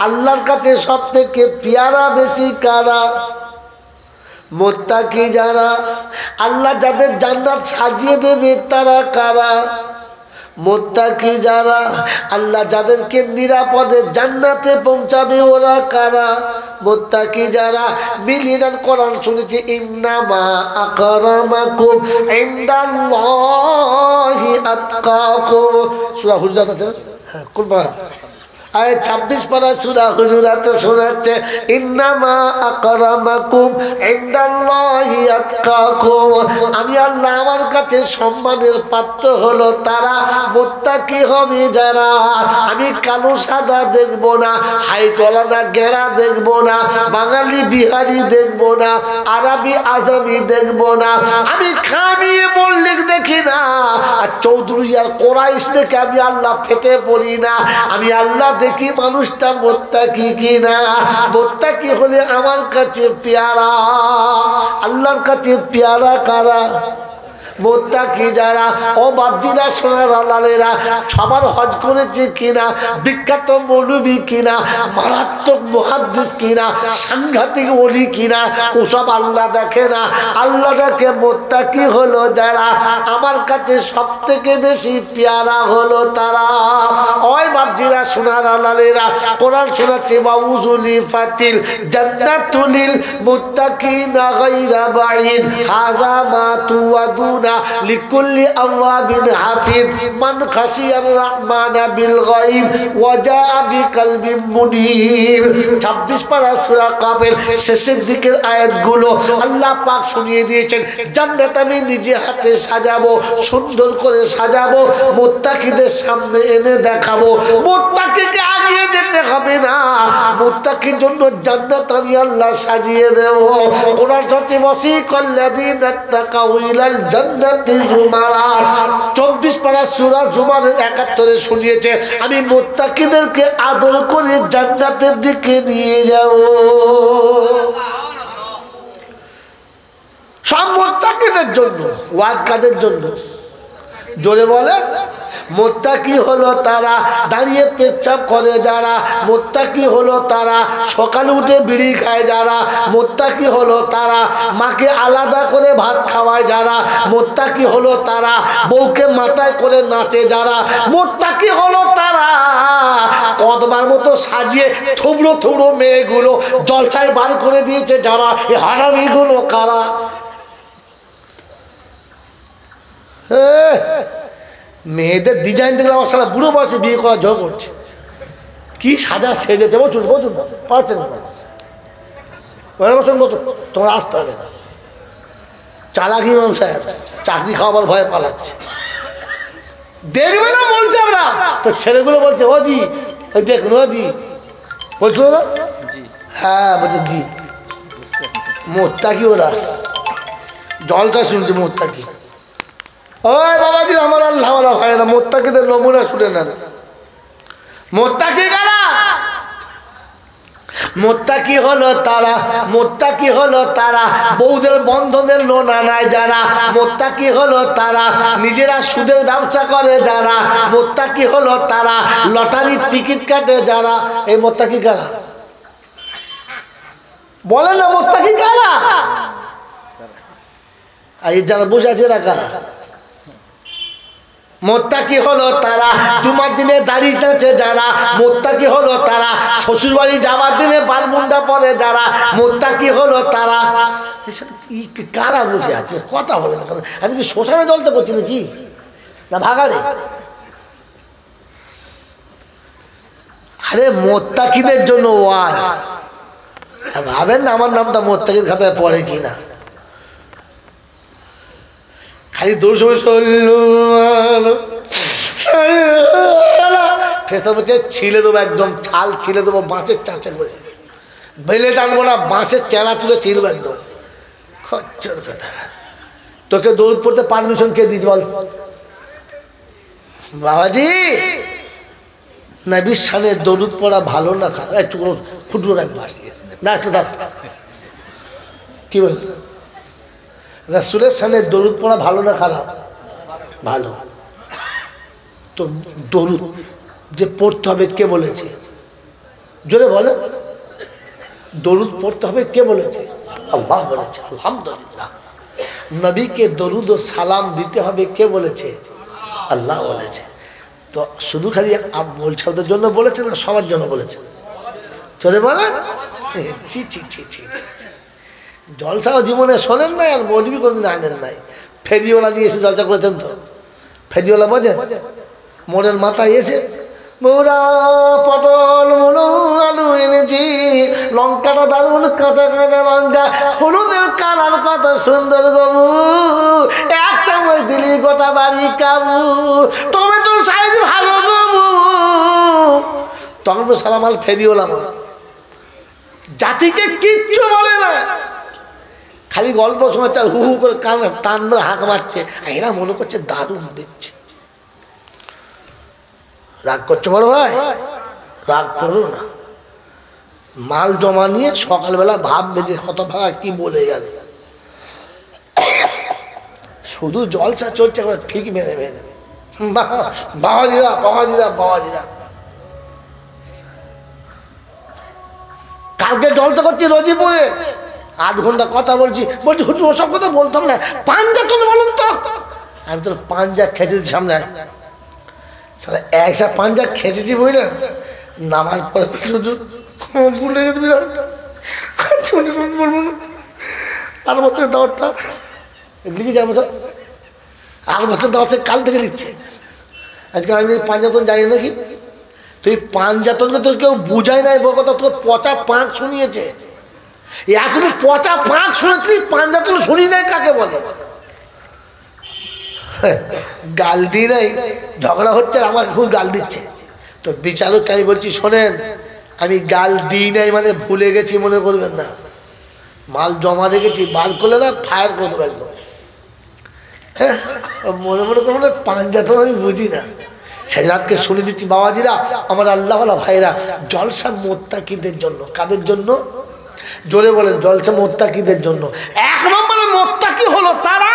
আল্লাহর কাছে সবথেকে পেয়ারা বেশি কারা? মুত্তাকি যারা। আল্লাহ যাদের জান্নাত সাজিয়ে দেবে তারা কারা? মুত্তাকি যারা। আল্লাহ যাদেরকে নিরাপদে জান্নাতে পৌঁছাবে ওরা কারা? মুত্তাকি যারা। মিলিয়ে কোরআন শুনেছি, ইন্নামা আকরামাকুম ইনদাল্লাহি আতকাকুম। সূরা হুজুরাত আছে, হ্যাঁ কোন পারা? 26 পারা সূরা হুজুরাতে শোনাচ্ছে, ইন্নামা আকরামাকুম ইনদাল্লাহি আতকাকুম। আমি আল্লাহ আমার কাছে সম্মানের পাত্র হলো তারা, মুত্তাকি হবে যারা। আমি কালো সাদা দেখব না, হাইটওয়ালা না গেরা দেখব না, বাঙালি বিহারি দেখব না, আরবি আজামি দেখব না, আমি খামিয়ে মল্লিক দেখি না, আর চৌধুরী আর কোরাইশ দেখে আমি আল্লাহ ফেটে পড়ি না। আমি আল্লাহ দেখি মানুষটা মুত্তাকি কিনা। মুত্তাকি হলে আমার কাছে পেয়ারা। আল্লাহর কাছে পেয়ারা কারা? মুত্তাকি যারা, ও বাপজিরা সোনার লালেরা, সবার হজ করেছে কিনা, বিখ্যাত মৌলবী কিনা, মারাত্মক মুহাদ্দিস কিনা, সাংঘাতিক ওলি কিনা, ওসব আল্লাহ দেখে না। আল্লাহ দেখে মুত্তাকি হলো যারা, আমার কাছে সব থেকে বেশি পেয়ারা হলো তারা। ওই বাপজিরা সোনার লালেরা, কোরআন শোনাচ্ছে বাউজুলি ফাতিল জান্নাতুলিল মুত্তাকিনা গায়রা বাঈদ হাযা মা তুআদুনা লিকুল্লি আওয়াবিন হাফিজ মান খাশিয়ার রহমানা বিল গায়ব ওয়া জাআ বিকলবিন মুনীব। 26 পারা সূরা কাফের শেষের দিকের আয়াতগুলো আল্লাহ পাক শুনিয়ে দিয়েছেন, জান্নাত আমি নিজে হাতে সাজাবো, সুন্দর করে সাজাবো, মুত্তাকিদের সামনে এনে দেখাবো। মুত্তাকিকে আগিয়ে যেতে হবে না, মুত্তাকির জন্য জান্নাত আমি আল্লাহ সাজিয়ে দেব। কোরআন হচ্ছে ওয়াসিকাল্লাযীনা তাকাউ ইলাল জান্নাতি যুমারা। 24 পারা সূরা জুমারের 71 এ শুনিয়েছে, আমি মুত্তাকিদেরকে আদর করে জান্নাতের দিকে নিয়ে যাব। সব মুত্তাকিদের জন্য। ওয়াজ কাদের জন্য? জোরে বলেন। মুত্তাকি হলো তারা দাঁড়িয়ে পেচ্ছাপ করে যারা, মুত্তাকি হলো তারা সকালে উঠে বিড়ি খায় যারা, মুত্তাকি হলো তারা মাকে আলাদা করে ভাত খাওয়ায় যারা, মুত্তাকি হলো তারা বউকে মাথায় করে নাচে যারা, মুত্তাকি হলো তারা কদমার মতো সাজিয়ে থুবড়ো থুবড়ো মেয়েগুলো জলসায় বার করে দিয়েছে যারা। এই হারামিগুলো কারা? মেয়েদের ডিজাইন দেখলে আমার সারা বুড়ো বয়সে বিয়ে করা জয় করছে। কি সাজা সেজে দেবো, চুল বলুন না, পারছেন না, তোমার আসতে হবে না। চালাকি ইমাম সাহেব চাকরি খাওয়াবার ভয়ে পালাচ্ছে, দেখবে না বলছে আমরা তো। ছেলেগুলো বলছে ও জি, ওই দেখুন ও জি বলছিল না, হ্যাঁ বলছে জি। মুত্তাকি ওরা জলটা শুনছে মুত্তাকি। ওই বাবাজি আমার আল্লাহ ভাইরা, মুত্তাকিদের নমুনা শুনে নেন। মুত্তাকি কারা? মুত্তাকি হলো তারা, মুত্তাকি হলো তারা বউদের বন্ধনের লোন আনায় যারা, মুত্তাকি হলো তারা নিজেরা সুদের ব্যবসা করে যারা, মুত্তাকি হলো তারা লটারির টিকিট কাটে যারা। এই মুত্তাকি কারা? বলেন না মুত্তাকি কারা? আর এই যারা বসে আছে এরা কারা? মুত্তাকি হলো তারা জুমার দিনে দাড়ি চাঁচে যারা, মুত্তাকি হলো তারা শ্বশুরবাড়ি যাওয়ার দিনে বালমুন্ডা পরে যারা, মুত্তাকি হলো তারা। কারা বসে আছে কথা বলে না? আমি কি শ্মশানে জলতে করছি নাকি না ভাগাড়ে? আরে মুত্তাকিদের জন্য ওয়াজ। ভাবেন না আমার নামটা মুত্তাকির খাতায় পড়ে কিনা। খালি দৌড় বলছে ছিলে দেবো, একদম ছাল ছিলে দেবো বাঁশের চাঁচে করে, বেলে টানবো না, বাঁশের চেলা তুলে ছিলবো একদম। খচ্চর কথা। তোকে দৌড় পড়তে পারমিশন কে দিস বল? বাবাজি নবীর সামনে দৌড় পড়া ভালো না খারাপ? একটু ক্ষুদ্র রাখবো না, একটু থাক। কি বল? রাসূলের সামনে দরুদ পড়া ভালো না খারাপ? ভালো। তো দরুদ যে পড়তে হবে কে বলেছে? জোরে বলে। দরুদ পড়তে হবে কে বলেছে? আল্লাহ বলেছে। আলহামদুলিল্লাহ। নবীকে দরুদ ও সালাম দিতে হবে কে বলেছে? আল্লাহ বলেছে। তো শুধু খালি মৌলসাদের জন্য বলেছে না সবার জন্য বলেছে? জোরে বলে। ছি ছি ছি ছি। জলসাও জীবনে শোনেন নাই আর মৌলবি কোনদিন আনেন নাই। ফেরিওয়ালা নিয়ে এসে জলসা করেছেন তো? ফেরিওয়ালা বোঝেন? মোড়ের মাথায় এসে মোরা পটল মুলো আলু এনেছি, লঙ্কাটা দারুন কাঁচা কাঁচা লঙ্কা, হলুদের কালার কত সুন্দর গবু, এক চামচ দিলি গোটা বাড়ি কাবু, টমেটোর সাইজ ভালো গবু। তখন তো সালামাল ফেরিওয়ালা জাতিকে কিচ্ছু বলে না, খালি গল্প শোনাচ্ছে আর হু হু করে কান টান হাঁক মারছে। এরা মনে করছে দারুণ দিচ্ছে। রাগ করছো বড় ভাই? রাগ করো না। মাল জমা নিয়ে সকালবেলা ভাববে যে হতভাগা কি বলে গেল। শুধু জলসা চলছে একবার ঠিক মেরে মেরে বাবাজিরা বাবাজিরা বাবাজিরা। কালকে জলসা করছি রোজিপুরে, 8 ঘন্টা কথা বলছি, বলছি হুজুর ওসব কথা বলতাম না, পাঞ্জা তো বলুন তো। আমি তোর পাঞ্জা খেঁচেছি সামনে, সারা একসা পাঞ্জা খেঁচেছি বুঝলেন। নামার পরে হুজুর ভুলে গেছি, বলবো না। 8 বছরের দাওয়াতটা লিখে যাবো তো, 8 বছর দাওয়াত কাল থেকে নিচ্ছে। আজকে আমি পাঞ্জাতন জানি নাকি, তুই পাঞ্জাতনকে তোর কেউ বুঝাই নাই বল কথা, তোর পচা পাঁক শুনিয়েছে। এখনই পচা পাঁক শুনেছিলি, পাঞ্জাতন শুনি নাই কাকে বলে। গাল দিয়ে নাই, ঝগড়া হচ্ছে, আমাকে খুব গাল দিচ্ছে। তো বিচারককে আমি বলছি শোনেন, আমি গাল দিই নাই মানে ভুলে গেছি মনে করবেন না, মাল জমা রেখেছি, বার করলে না ফায়ার করে দেবো একদম। হ্যাঁ মনে মনে করবো না, পাঞ্জাতন আমি বুঝি না। সেই রাতকে শুনে দিচ্ছি বাবাজিরা, আমার আল্লাহওয়ালা ভাইরা, জলসা মোত্তাকিদের জন্য। কাদের জন্য? জোরে বলেন, জলসা মোত্তাকিদের জন্য। 1 নম্বরে মোত্তাকি হলো তারা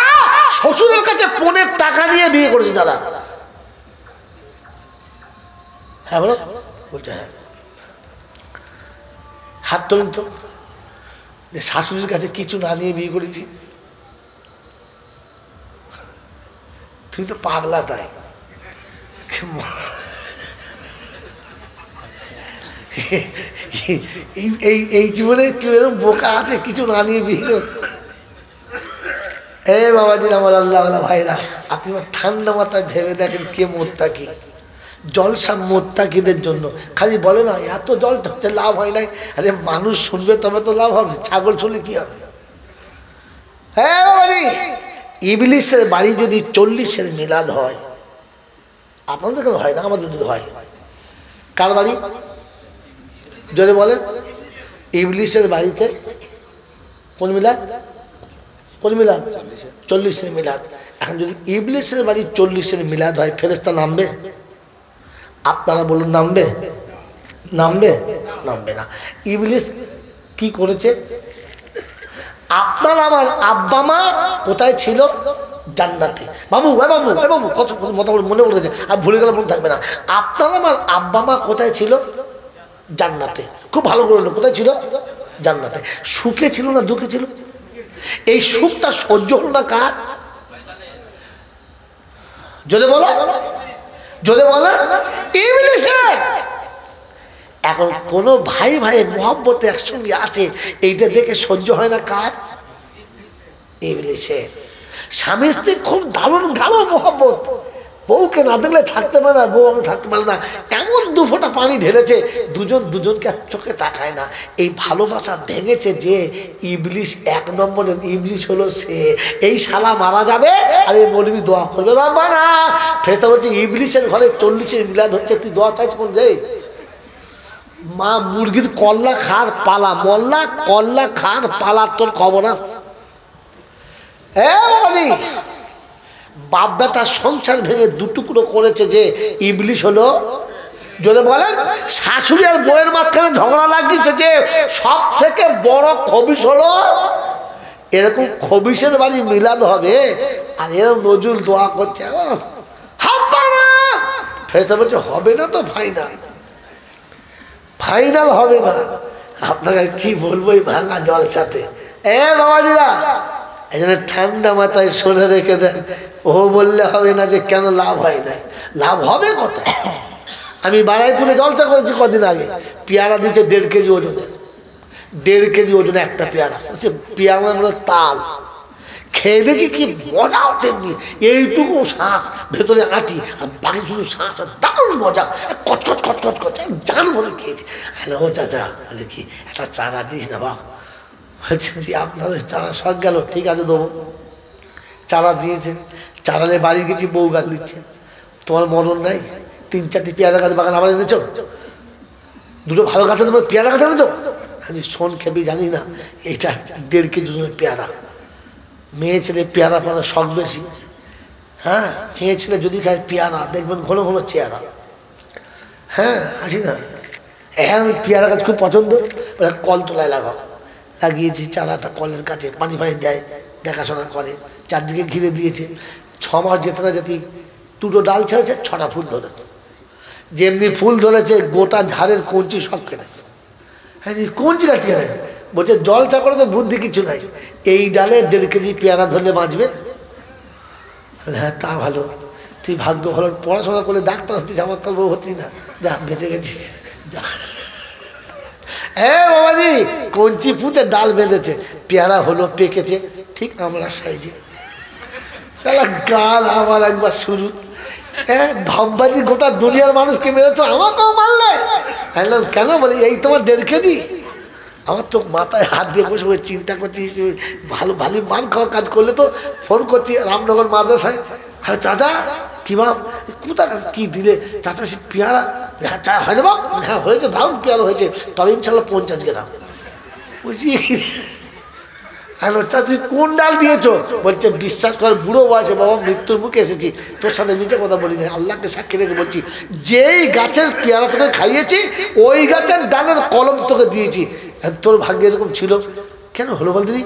শ্বশুরের কাছে পণের টাকা নিয়ে বিয়ে করেছে দাদা। হ্যাঁ বলো, বলছে হ্যাঁ। হাত তুলুন তো, যে শাশুড়ির কাছে কিছু না নিয়ে বিয়ে করেছি। তুমি তো পাগলা তাই। এই জীবনে কেউ এরকম বোকা আছে কিছু না নিয়ে বিয়ে করছে? এ বাবাজি আমার আল্লাহওয়ালা ভাইরা, আপনি ঠান্ডা মাথায় ভেবে দেখেন কে মোত্তাকি। জলসা মোত্তাকিদের জন্য। খালি বলে না এত জল থাকতে লাভ হয় নাই, আরে মানুষ শুনবে তবে তো লাভ হবে, ছাগল শুনলে কি হবে? হ্যাঁ বাবাজি, ইবলিসের বাড়ি যদি 40-এর মিলাদ হয়, আপনাদের কেন হয় না, আমাদের যদি হয়। কার বাড়ি যদি বলে? ইবলিসের বাড়িতে কোন মিলাদ? কোন মিলাদ? 40-এর মিলাদ। এখন যদি ইবলিসের বাড়ি 40-এর মিলাদ হয়, ফেরেশতা নামবে? আপনারা বলুন নামবে? নামবে? নামবে না। ইবলিস কি করেছে? আপনার আমার আব্বা মা কোথায় ছিল? জান্নাতে। বাবু বাবু বাবু কত মোটামুটি মনে পড়েছে, আর ভুলে গেলে মনে থাকবে না। আপনার আমার আব্বা মা কোথায় ছিল? জান্নাতে। খুব ভালো করে, কোথায় ছিল? জান্নাতে। সুখে ছিল না দুঃখে ছিল? এই সুখটা সহ্য হলো না কার? যদি বলো, যদি বলো ইবলিসের। এখন কোন ভাই ভাই মহব্বতে একসঙ্গে আছে, এইটা দেখে সহ্য হয় না কার? ইবলিসের। স্বামী স্ত্রী খুব দারুণ গাঢ় মহব্বত, বউকে না দেখলে থাকতে পারে না, বউ আমি থাকতে পারে না, এমন 2 ফোঁটা পানি ঢেলেছে, দুজন দুজনকে চোখে তাকায় না। এই ভালোবাসা ভেঙেছে যে ইবলিস, 1 নম্বরের ইবলিস হলো সে। এই শালা মারা যাবে আর এই মৌলবি দোয়া করবে রব্বানা। ফেরেশতা বলছে ইবলিসের ঘরে 40-এর মিলাদ হচ্ছে, তুই দোয়া চাইছ কোন রে? মা মুরগির কল্লা খার পালা, মোল্লা কল্লা খার পালা, তোর খবর আছে? বাপ বেটা সংসার ভেঙে 2 টুকরো করেছে যে ইবলিস হলো। যদি বলেন শাশুড়ি আর বউয়ের মাঝখানে ঝগড়া লাগিয়েছে যে সব থেকে বড় খবিশ হলো। এরকম খবিশের বাড়ি মিলাদ হবে আর এরকম নজরুল দোয়া করছে, ফেরেশতা বলছে হবে না তো ফাইনাল, ফাইনাল হবে না। আপনাকে কি বলবো এই ভাঙা জল সাথে। বাবাজিরা, এই জন্য ঠান্ডা মাথায় শুনে রেখে দেন। ও বললে হবে না যে কেন লাভ হয় না, লাভ হবে কোথায়? আমি বারাইপুরে জলসা করেছি কদিন আগে, পেয়ারা দিচ্ছে 1.5 কেজি ওজনে, 1.5 কেজি ওজনে একটা পেয়ারা। সে পেয়ারা হলো তাল, খেয়ে দেখি কি মজা তেমনি, এইটুকু শ্বাস ভেতরে আঁটি আর বাকি শুধু শ্বাস, আর দারুণ মজা, কচকচ কচকচ করছে, জান বলে খেয়েছি। হ্যালো চাচা, দেখি একটা চারা দিস না বাবা। বলছি আপনাদের চারা সব গেল, ঠিক আছে দেবো। চারা দিয়েছে, চারালে বাড়ি গেছি, বউ গাল দিচ্ছে, তোমার মরণ নাই, 3-4টি পেয়ারা গাছ বাগান আবার এনেছ, 2টো ভালো গাছ তোমার পেয়ারা গাছ এনেছ। আমি শোন খেপি জানি না, এটা 1.5 কেজি পেয়ারা। মেয়ে ছেলে পেয়ারা পাওয়া শখ বেশি। হ্যাঁ, মেয়ে ছেলে যদি খায় পেয়ারা দেখবেন ঘন ঘন চেয়ারা। হ্যাঁ আসি না, এখন পেয়ারা গাছ খুব পছন্দ, কল তোলায় লাগাও। লাগিয়েছি চারাটা কলের কাছে, পানি ফানি দেয়, দেখাশোনা করে, চারদিকে ঘিরে দিয়েছে। 6 মাস যেতে না যেতেই 2টো ডাল ছেড়েছে, 6টা ফুল ধরেছে। যেমনি ফুল ধরেছে গোটা ঝাড়ের কঞ্চি সব কেটেছে। হ্যাঁ, কঞ্চি কাটছে কেন? বলছে জলসা করে তো বুদ্ধি কিছু নাই, এই ডালে 1.5 কেজি পেয়ারা ধরলে বাঁচবে। হ্যাঁ তা ভালো, তুই ভাগ্য ভালো, পড়াশোনা করলে ডাক্তার হতিস, আমার তোর বউ হতিস না, যা বেঁচে গেছিস যা। হ্যাঁ বাবাজি, কঞ্চি ফুতে ডাল বেঁধেছে, পেয়ারা হলো, পেকেছে ঠিক আমরা সাইজে। শালা গাল আমার একবার শুরু। হ্যাঁ ঢপবাজি, গোটা দুনিয়ার মানুষকে মেরেছো, আমাকেও মারলে। হ্যালো কেন? বলি এই তোমার 1.5 কেজি। আমার তো মাথায় হাত দিয়ে বসে বসে চিন্তা করছি, ভালো ভালো মান খাওয়া কাজ করলে তো ফোন করছি রামনগর মাদ্রাসায়। হ্যাঁ চাচা কি বাপ কোথা কি দিলে? চাচা সে পেয়ারা। হ্যাঁ চা হয় না বাপ? হ্যাঁ হয়েছে, দারুণ পেয়ারা হয়েছে, তবে ইনশাল্লাহ 50 গ্রাম। বুঝি হ্যালো চাচি কোন ডাল দিয়েছো? বলছে বিশ্বাস কর বুড়ো বয়সে বাবা মৃত্যুর মুখে এসেছি, তোর সাথে নিচে কথা বলি না, আল্লাহকে সাক্ষী রেখে বলছি, যেই গাছের পেয়ারা তোকে খাইয়েছি ওই গাছের ডালের কলম তোকে দিয়েছি। তোর ভাগ্য এরকম ছিল কেন হলো বল দিদি?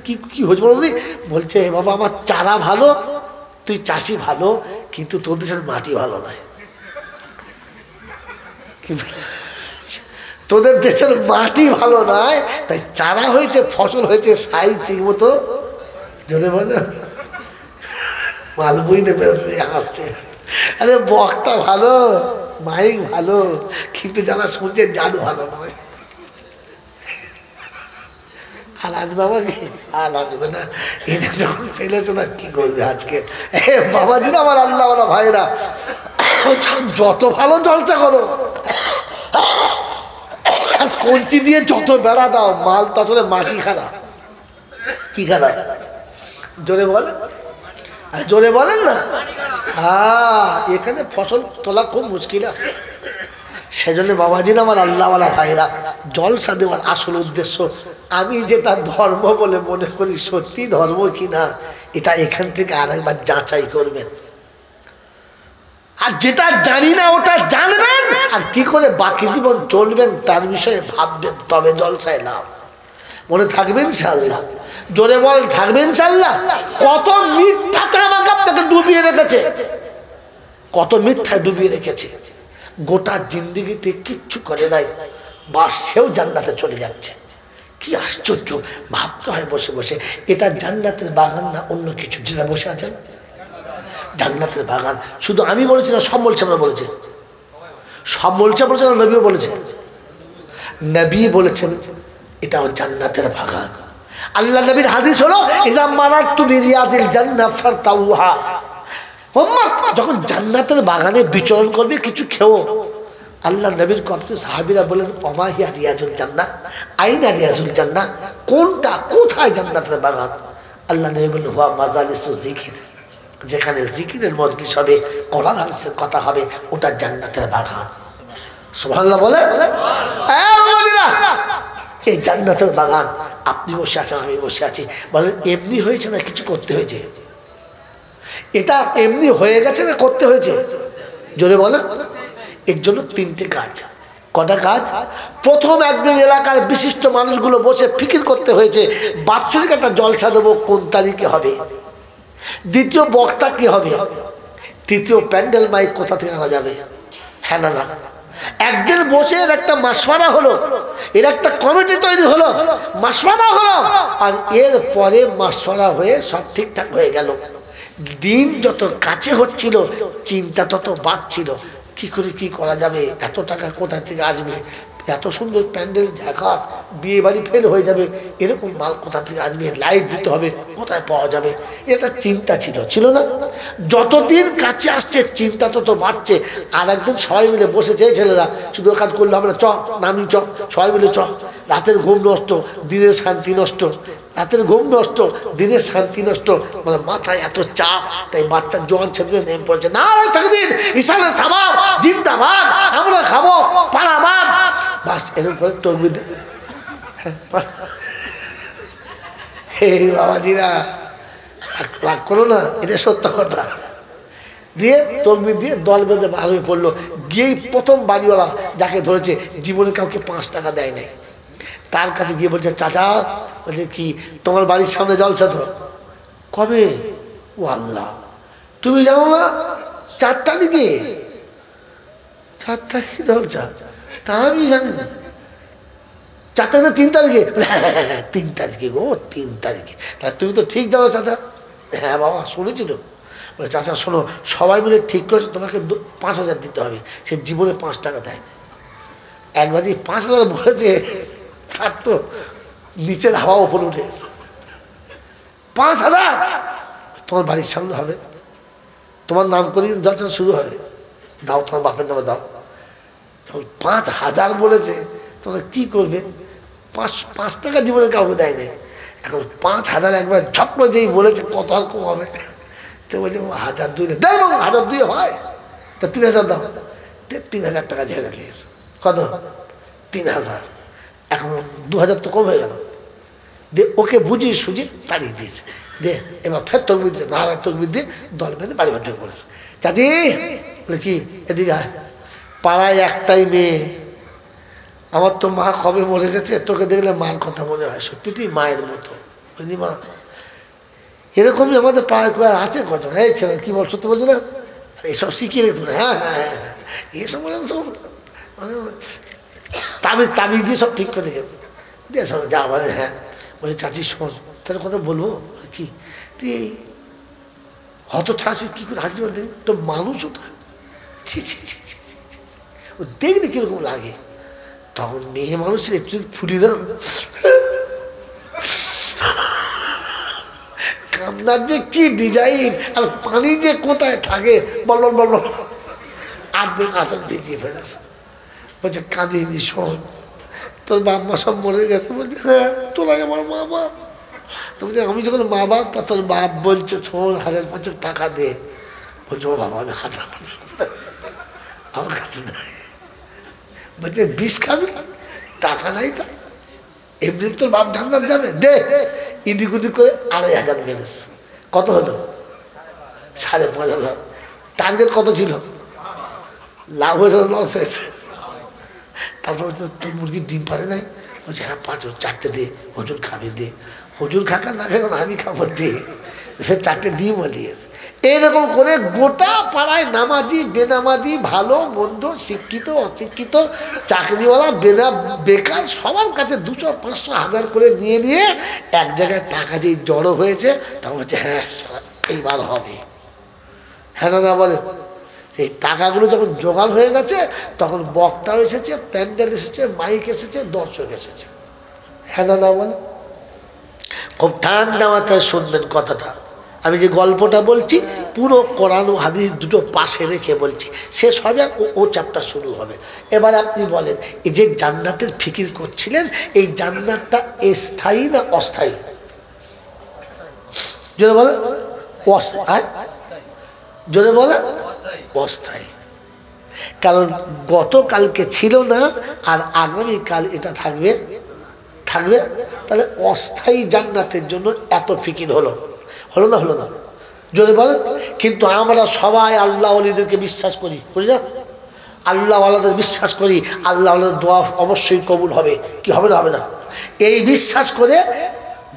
কি কি হয়েছে বল দিদি? বলছে বাবা আমার চারা ভালো, তুই চাষি ভালো, কিন্তু তোর দেশের মাটি ভালো নয়। তোদের দেশের মাটি ভালো নয়, তাই চারা হয়েছে, ফসল হয়েছে সাইজ ঠিক মতো। জোরে বলে মাল বুঝতে পেরেছে, আসছে। আরে বক্তা ভালো, মাইক ভালো, কিন্তু যারা শুনছে জাদু ভালো নয়। আর আসবে আমাকে? আর আসবে না, এটা যখন ফেলেছে না কি করবে আজকে। বাবাজিরা আমার আল্লাহওয়ালা ভাইরা, যত ভালো জলসা করো, কঞ্চি দিয়ে যত বেড়া দাও, মাল তো আসলে মাটি খারাপ। কি খারাপ? জোরে বলেন, জোরে বলেন না। হ্যাঁ এখানে ফসল তোলা খুব মুশকিল আছে। সেজন্য বাবাজিরা আমার আল্লাহওয়ালা ভাইরা, জলসা দেওয়ার আসল উদ্দেশ্য, আমি যেটা ধর্ম বলে মনে করি সত্যি ধর্ম কিনা এটা এখান থেকে আরেকবার যাচাই করবেন। আর যেটা জানি না ওটা জানবেন, আর কি করে বাকি জীবন চলবেন তার বিষয়ে ভাববেন, তবে জলসায় লাভ। মনে থাকবেন ইনশাআল্লাহ? জোরে বল থাকবেন ইনশাআল্লাহ? কত মিথ্যা কামাক আপনাকে ডুবিয়ে রেখেছে, কত মিথ্যায় ডুবিয়ে রেখেছে, গোটা জিন্দিগিতে কিচ্ছু করে নাই, বাস সেও জান্নাতে চলে যাচ্ছে। কি আশ্চর্য! ভাবতে হয় বসে বসে, এটা জান্নাতের বাগান না অন্য কিছু? যেটা বসে আছেন জান্নাতের বাগান। শুধু আমি বলেছি না, সব বলছে, আমরা বলেছি, সব বলছে বলছে না, নবীও বলেছেন, নবী বলেছেন এটাও জান্নাতের বাগান। আল্লাহ নবীর হাদিস হলো ইজা মারাতু বিরিয়াদিল জান্নাহ ফারতাউহা, উম্মত যখন জান্নাতের বাগানে বিচরণ করবে কিছু খেও। আল্লাহ নবীর কথাতে সাহাবীরা বলেন ওমা হিয়া রিয়াজুল জান্নাহ, আইনা রিয়াজুল জান্নাহ, কোনটা কোথায় জান্নাতের বাগান? আল্লাহ নবী বলেন হুয়া মাজালিসু যিকির, যেখানে জিকিরের মজলিস হবে, কোরআন হাদিসের কথা হবে, ওটা জান্নাতের বাগান। সুবহানাল্লাহ বলে। এই জান্নাতের বাগান, আপনি বসে আছেন, আমি বসে আছি, বলেন এমনি হয়েছে না কিছু করতে হয়েছে? এটা এমনি হয়ে গেছে না করতে হয়েছে? জোরে বলেন। এর জন্য 3টে কাজ। কটা কাজ? প্রথম একদিন এলাকার বিশিষ্ট মানুষগুলো বসে ফিকির করতে হয়েছে, বাৎসরিক একটা জলসা দেবো, কোন তারিখে হবে। দ্বিতীয় বক্তা কি হবে। তৃতীয় প্যান্ডেল মাইক কোথা থেকে আনা যাবে। হ্যাঁ না না, একদিন বসে এর একটা মাসওয়ারা হলো, এর একটা কমিটি তৈরি হলো, মাসওয়ারা হলো, আর এর পরে মাসওয়ারা হয়ে সব ঠিকঠাক হয়ে গেল। দিন যত কাছে হচ্ছিল চিন্তা তত বাড়ছিল, কি করে কি করা যাবে, এত টাকা কোথা থেকে আসবে, এত সুন্দর প্যান্ডেল জায়গা, বিয়ে বাড়ি ফেল হয়ে যাবে, এরকম মাল কোথা থেকে আসবে, লাইট দিতে হবে, কোথায় পাওয়া যাবে, এটা চিন্তা ছিল, ছিল না? যতদিন কাছে আসছে চিন্তা তত বাড়ছে। আর একদিন সবাই মিলে বসেছে, ছেলেরা শুধু কাজ করলে আমরা চ নামি চ, সবাই মিলে চ, রাতের ঘুম নষ্ট, দিনের শান্তি নষ্ট, রাতের ঘুম নষ্ট, দিনের শান্তি নষ্ট, মানে মাথায় এত চাপ, তাই বাচ্চার জোয়ান ছেলে নেমে পড়েছে, না রে তাকবীর, ইসালে সাবাব, জিন্দাবাদ, আমরা খাবো পারাবাদ, বাস এরকম করে তকবীর। এই বাবাজিরা রাগ করো না, এটা সত্য কথা। দিয়ে তকবীর দিয়ে দল বেঁধে ভালো হয়ে পড়লো। গিয়েই প্রথম বাড়িওয়ালা যাকে ধরেছে জীবনে কাউকে 5 টাকা দেয় নাই, তার কাছে গিয়ে বলছে চাচা, বলছে কি তোমার বাড়ির সামনে জলসা তো? কবে? ও আল্লাহ, তুমি জানো না 4 তারিখে? 4 তারিখে জলসা? তা আমি জানি না। 4 তারিখে 3 তারিখে? 3 তারিখে গো, 3 তারিখে। তা তুমি তো ঠিক জানো চাচা। হ্যাঁ বাবা শুনেছিল। বলে চাচা শোনো, সবাই মিলে ঠিক করেছে তোমাকে 5,000 দিতে হবে। সে জীবনে 5 টাকা দেয়নি। একবার যে 5,000 বলেছে, তার তো নিচের হাওয়া উপরে উঠে গেছে। 5,000 তোমার বাড়ির সামনে হবে, তোমার নাম করে দর্শন শুরু হবে, দাও তোমার বাপের নামে দাও। 5,000 বলেছে, তোমরা কি করবে? 5 টাকা জীবনে কাউকে দেয় নাই। এখন 5,000 একবার ঝপ করে যেই বলেছে, কত আর কম হবে? তো বলছে 1,002 দেয় বাবু, 1,002 হয় তা 3,000 দাও। 3,000 টাকা ঝেড়ে খেয়েছে। কত? 3,000। এখন 2,000 তো কম হয়ে গেল। দে ওকে বুঝিয়ে সুঝিয়ে তাড়িয়ে দিয়েছে। দে এবার ফের তকবির দিয়ে, নারায় তকবির দিয়ে দল বেঁধে বাড়ি বাড়ি করেছে। চাচি বলে কি, এদিকে আয়। পাড়ায় একটাই মেয়ে, আমার তো মা কবে মরে গেছে, তোকে দেখলে মার কথা মনে হয়, সত্যি তুই মায়ের মতো। বুঝলি মা, এরকমই আমাদের পাড়ায় কয়ে আছে কত। এই ছেলে কি বল, সত্যি বলছো না? এইসব শিখিয়ে রেখেছে। হ্যাঁ হ্যাঁ হ্যাঁ হ্যাঁ, এইসব বলে সব মানে তাবিজ দিয়ে সব ঠিক করে গেছে। দিয়ে সব যা বলে। হ্যাঁ বলে চাচি শোন, তোর কথা বলবো কি, তুই হত ছাড়ছিস কি করে হাসি বলতে, তো মানুষ ওটা ছি ছি ছি ছি, ও দেখলে কিরকম লাগে। তখন মেয়ে মানুষের একটু ফুটিয়ে দিলাম, কান্নার যে কি ডিজাইন আর পানি যে কোথায় থাকে বল বল বল বল, আধেক আচল ভিজিয়ে ফেলেছে। বলছে কাঁদিনি, শোন তোর বাপ মা সব মরে গেছে। বলছে হ্যাঁ, তোরাই আমার মা বাপ। তো বলছে আমি যখন মা বাপ, তা তোর বাপ বলছে শোন 1,500 টাকা দে। বলছে ও বাবা, আমি 1,500 আমার কাছে নাই। বলছে বিষ খাবি, টাকা নাই তাই? এমনি তোর বাপ জান্নাত যাবে, দে। ইদিক উদিক করে 2,500 মেরেছে। কত হলো? 5,500। টার্গেট কত ছিল? লাভ হয়েছে লস হয়েছে? তারপর তোর মুরগির ডিম পারে নাই? বলছে হ্যাঁ 5, 4টে দে, হুজুর খাবি দে। হুজুর খাকা না খেয়ে আমি খাবো, দে। ফের 4টে ডিম বলিয়েছে। এইরকম করে গোটা পাড়ায় নামাজি বেনামাজি, ভালো মন্দ, শিক্ষিত অশিক্ষিত, চাকরিওয়ালা বেকার, সবার কাছে 200, 500, 1000 করে নিয়ে নিয়ে এক জায়গায় টাকা যেই জড়ো হয়েছে, তখন বলছে হ্যাঁ এইবার হবে। হ্যাঁ না বলে। সেই টাকাগুলো যখন জোগাড় হয়ে গেছে, তখন বক্তাও এসেছে, প্যান্ডেল এসেছে, মাইক এসেছে, দর্শক এসেছে। হ্যাঁ না বলে। খুব ঠান্ডা মাথায় শুনবেন কথাটা। আমি যে গল্পটা বলছি পুরো কোরআন ও হাদিস দুটো পাশে রেখে বলছি। শেষ হবে আর ও চ্যাপ্টার শুরু হবে। এবার আপনি বলেন, এই যে জান্নাতের ফিকির করছিলেন, এই জান্নাতটা স্থায়ী না অস্থায়ী? জোরে বলে জোরে বলে অস্থায়ী। কারণ গতকালকে ছিল না, আর আগামীকাল এটা থাকবে থাকবে তাহলে অস্থায়ী জান্নাতের জন্য এত ফিকির হলো না হলো না? জোরে বলেন। কিন্তু আমরা সবাই আল্লাহ ওয়ালিদেরকে বিশ্বাস করি, করি না? আল্লাহ ওয়ালাদের বিশ্বাস করি, আল্লাহ ওয়ালাদের দোয়া অবশ্যই কবুল হবে। কি হবে না হবে না? এই বিশ্বাস করে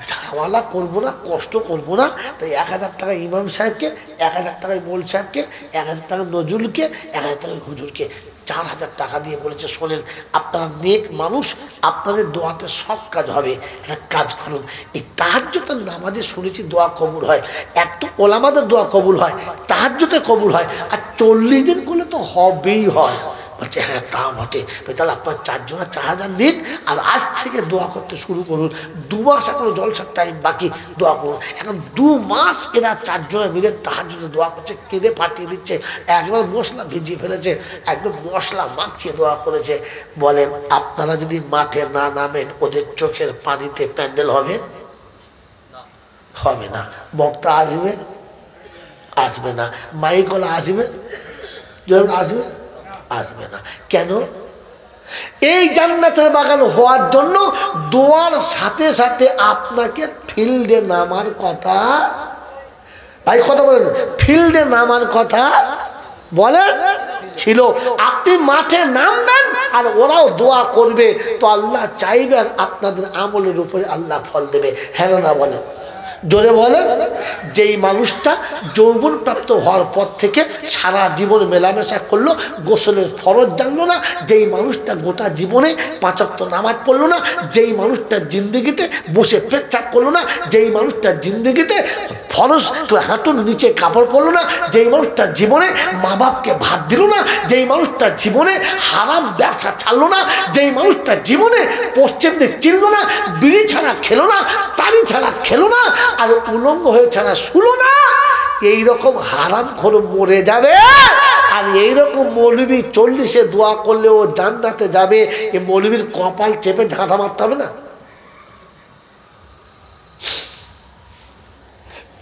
ঝামেলা করবো না, কষ্ট করবো না। তাই 1,000 টাকা ইমাম সাহেবকে, 1,000 টাকায় মোল সাহেবকে, 1,000 টাকা নজরুলকে, 1,000 টাকা হুজুরকে 4,000 টাকা দিয়ে বলেছে শোনেন, আপনারা নেক মানুষ, আপনাদের দোয়াতে সব কাজ হবে, একটা কাজ করুন। এই তাহাজ্জুদের নামাজে শুনেছি দোয়া কবুল হয়, এত ওলামাদের দোয়া কবুল হয়, তাহাজ্জুদে কবুল হয়, আর 40 দিন করলে তো হবেই হয়। বলছে হ্যাঁ তা বটে। তাহলে আপনার 4 জনা 4,000 নিন, আর আজ থেকে দোয়া করতে শুরু করুন। 2 মাস এখনো জলসার টাইম বাকি, দোয়া করুন। এখন 2 মাস এরা 4 জনে মিলে তাহাজ্জুদে দোয়া করছে, কেঁদে ফাটিয়ে দিচ্ছে, একবার মশলা ভিজিয়ে ফেলেছে, একদম মশলা মাখিয়ে দোয়া করেছে। বলেন আপনারা যদি মাঠে না নামেন, ওদের চোখের পানিতে প্যান্ডেল হবে? হবে না। বক্তা আসবে? আসবে না। মাইকওয়ালা আসবে? আসবে? আসবে না। কেন? এই জান্নাতের বাগান হওয়ার জন্য দোয়ার সাথে সাথে আপনাকে ফিল্ডে নামার কথা, ভাই কথা বলেন, ফিল্ডে নামার কথা বলেন। ছিল। আপনি মাঠে নামবেন আর ওরাও দোয়া করবে, তো আল্লাহ চাইবেন আপনাদের আমলের উপরে আল্লাহ ফল দেবে। হ্যাঁ না বলেন, জোরে বলেন। যেই মানুষটা যৌবন প্রাপ্ত হওয়ার পর থেকে সারা জীবন মেলামেশা করলো, গোসলের ফরজ জানলো না, যেই মানুষটা গোটা জীবনে 5 ওয়াক্ত নামাজ পড়লো না, যেই মানুষটা জিন্দেগিতে বসে পেচ্ছাপ করলো না, যেই মানুষটা জিন্দেগিতে ফরজ হাঁটুর নিচে কাপড় পরলো না, যেই মানুষটা জীবনে মা বাপকে ভাত দিল না, যেই মানুষটা জীবনে হারাম ব্যবসা ছাড়লো না, যেই মানুষটা জীবনে পশ্চিম দিক চিনল না, বিড়ি ছাড়া খেলো না, তাড়ি ছাড়া খেলো না, আর উলঙ্গ হয়ে ছাড়া শুলো না, এইরকম হারাম খোর মরে যাবে। আর এইরকম মৌলবী 40-এ দোয়া করলে ও জান্নাতে যাবে। এই মৌলবীর কপাল চেপে ঝাঁটা মারতে হবে না?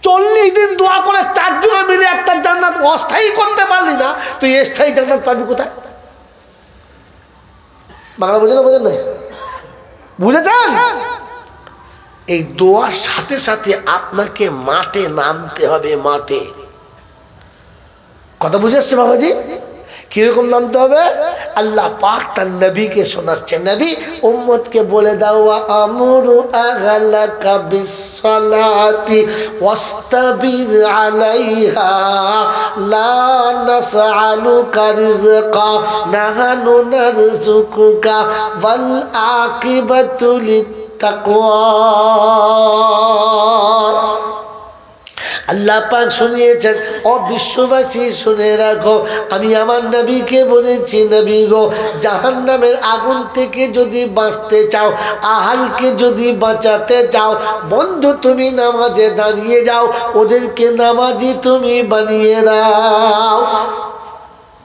40 দিন দোয়া করে 4 জনে মিলে একটা জান্নাত অস্থায়ী করতে পারলি না, তুই স্থায়ী জান্নাত পাবি কোথায়? বাংলা বোঝেন না? বোঝেন না? বুঝেছেন? এই দোয়ার সাথে সাথে আপনাকে মাঠে নামতে হবে। মাঠে কথা বুঝে আসছে বাবাজি? কিরকম নামতে হবে? আল্লাহ পাক তার নবীকে শোনাচ্ছে, নবী উম্মতকে বলে দাও, আমরু আগালাকা বিসসালাতি ওয়াস্তাবির আলাইহা লা নাসআলুকা রিজকা নাহানু নারযুকুকা ওয়াল আকিবাতু লিত্তাকওয়া। আল্লাহ পাক শুনিয়েছেন, ও বিশ্ববাসী শুনে রাখো, আমি আমার নবীকে বলেছি, নবী গো, জাহান্নামের আগুন থেকে যদি বাঁচতে চাও, আহালকে যদি বাঁচাতে চাও, বন্ধু তুমি নামাজে দাঁড়িয়ে যাও, ওদেরকে নামাজি তুমি বানিয়ে দাও।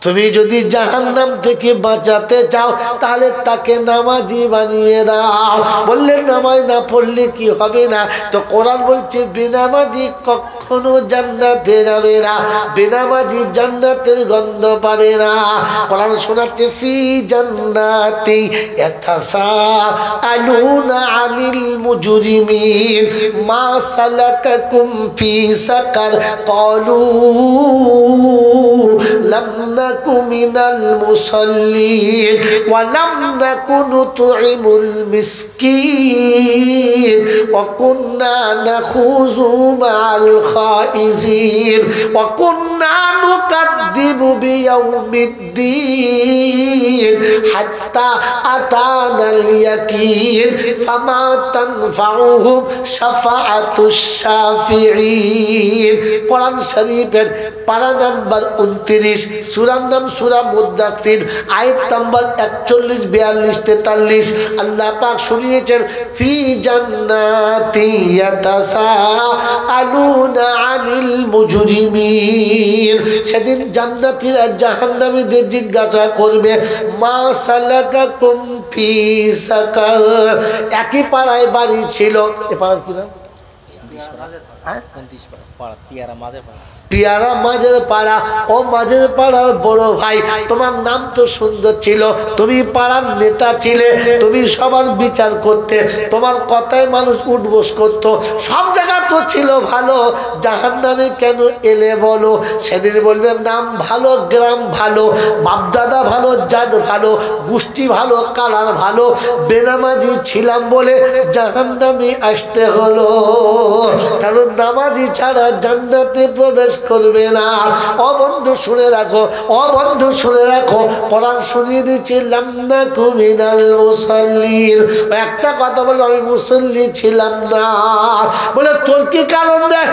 তুমি যদি জাহান্নাম থেকে বাঁচাতে চাও, তাহলে তাকে নামাজি বানিয়ে দাও। বললে নামাজ না পড়লে কি হবে না? তো কোরআন বলছে বেনামাজি কখনো জান্নাতে যাবে না, বেনামাজি জান্নাতের গন্ধ পাবে না। কোরআন শোনাচ্ছে, ফি জান্নাতি ইয়াতাসাআলুনা আনিল মুজরিমিন মা সালাকাকুম ফি সাকার ক্বালু লাম নাকু মিনাল মুসাল্লিন ওয়া লাম নাকু নুতঈমুল মিসকিন ওয়া কুন্না নাখুযু মা'আল খাইজিন ওয়া কুন্না নুকাদ্দিবু বিয়াউমিদ্দিন হাত্তা আতানাল ইয়াকিন ফামা তানফাউহুম শাফাআতুশ শাফিঈন। কোরআন শরীফের পারা নাম্বার 29, সূরার নাম সূরা মুদ্দাসির, আয়াত নাম্বার 41, 42, 43। আল্লাহ পাক শুনিয়েছেন, ফি জান্নাতি ইয়াতাসাআলুনা আনিল মুজরিমিন। সেদিন জান্নাতীরা জাহান্নামীদের জিজ্ঞাসা করবে, মা সালাকাকুম ফি সাকার। একই পাড়ায় বাড়ি ছিল, এ পাড়ার কি নাম? পিয়ারা মাঝের পাড়া। ও মাঝের পাড়ার বড় ভাই, তোমার নাম তো সুন্দর ছিল, তুমি পাড়ার নেতা ছিলে, তুমি সবার বিচার করতে, তোমার কথায় মানুষ উঠবোস করতো, সব জায়গা তো ছিল ভালো, জাহান্নামে কেন এলে বলো? সেদিন বলবে, নাম ভালো, গ্রাম ভালো, বাপদাদা ভালো, জাত ভালো, গোষ্ঠী ভালো, কালার ভালো, বেনামাজি ছিলাম বলে জাহান্নামে আসতে হলো। কারণ নামাজি ছাড়া জান্নাতে প্রবেশ করবে না। ও বন্ধু শুনে রাখো, ও বন্ধু শুনে রাখো, কোরআন শুনিয়ে দিচ্ছে, লাম নাকু মিনাল মুসাল্লিন। একটা কথা বলো, আমি মুসল্লি ছিলাম না। বলে তোর কি কারণ রে?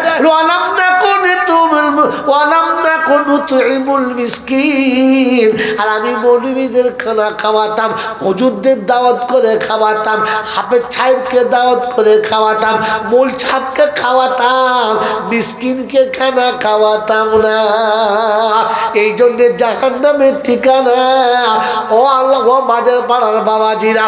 ওয়ালাম নাকু নুতঈমুল মিসকিন। আর আমি মৌলবীদের খানা খাওয়াতাম, হুজুরদের দাওয়াত করে খাওয়াতাম, হাফেজ সাহেবকে দাওয়াত করে খাওয়াতাম, মূল ছাপকে খাওয়াতাম, মিসকিনকে খানা খাওয়াতাম না। এই জন্যে জাহান্নামের ঠিকানা। ও আল্লাহ, ও মাঝের পাড়ার বাবাজিরা,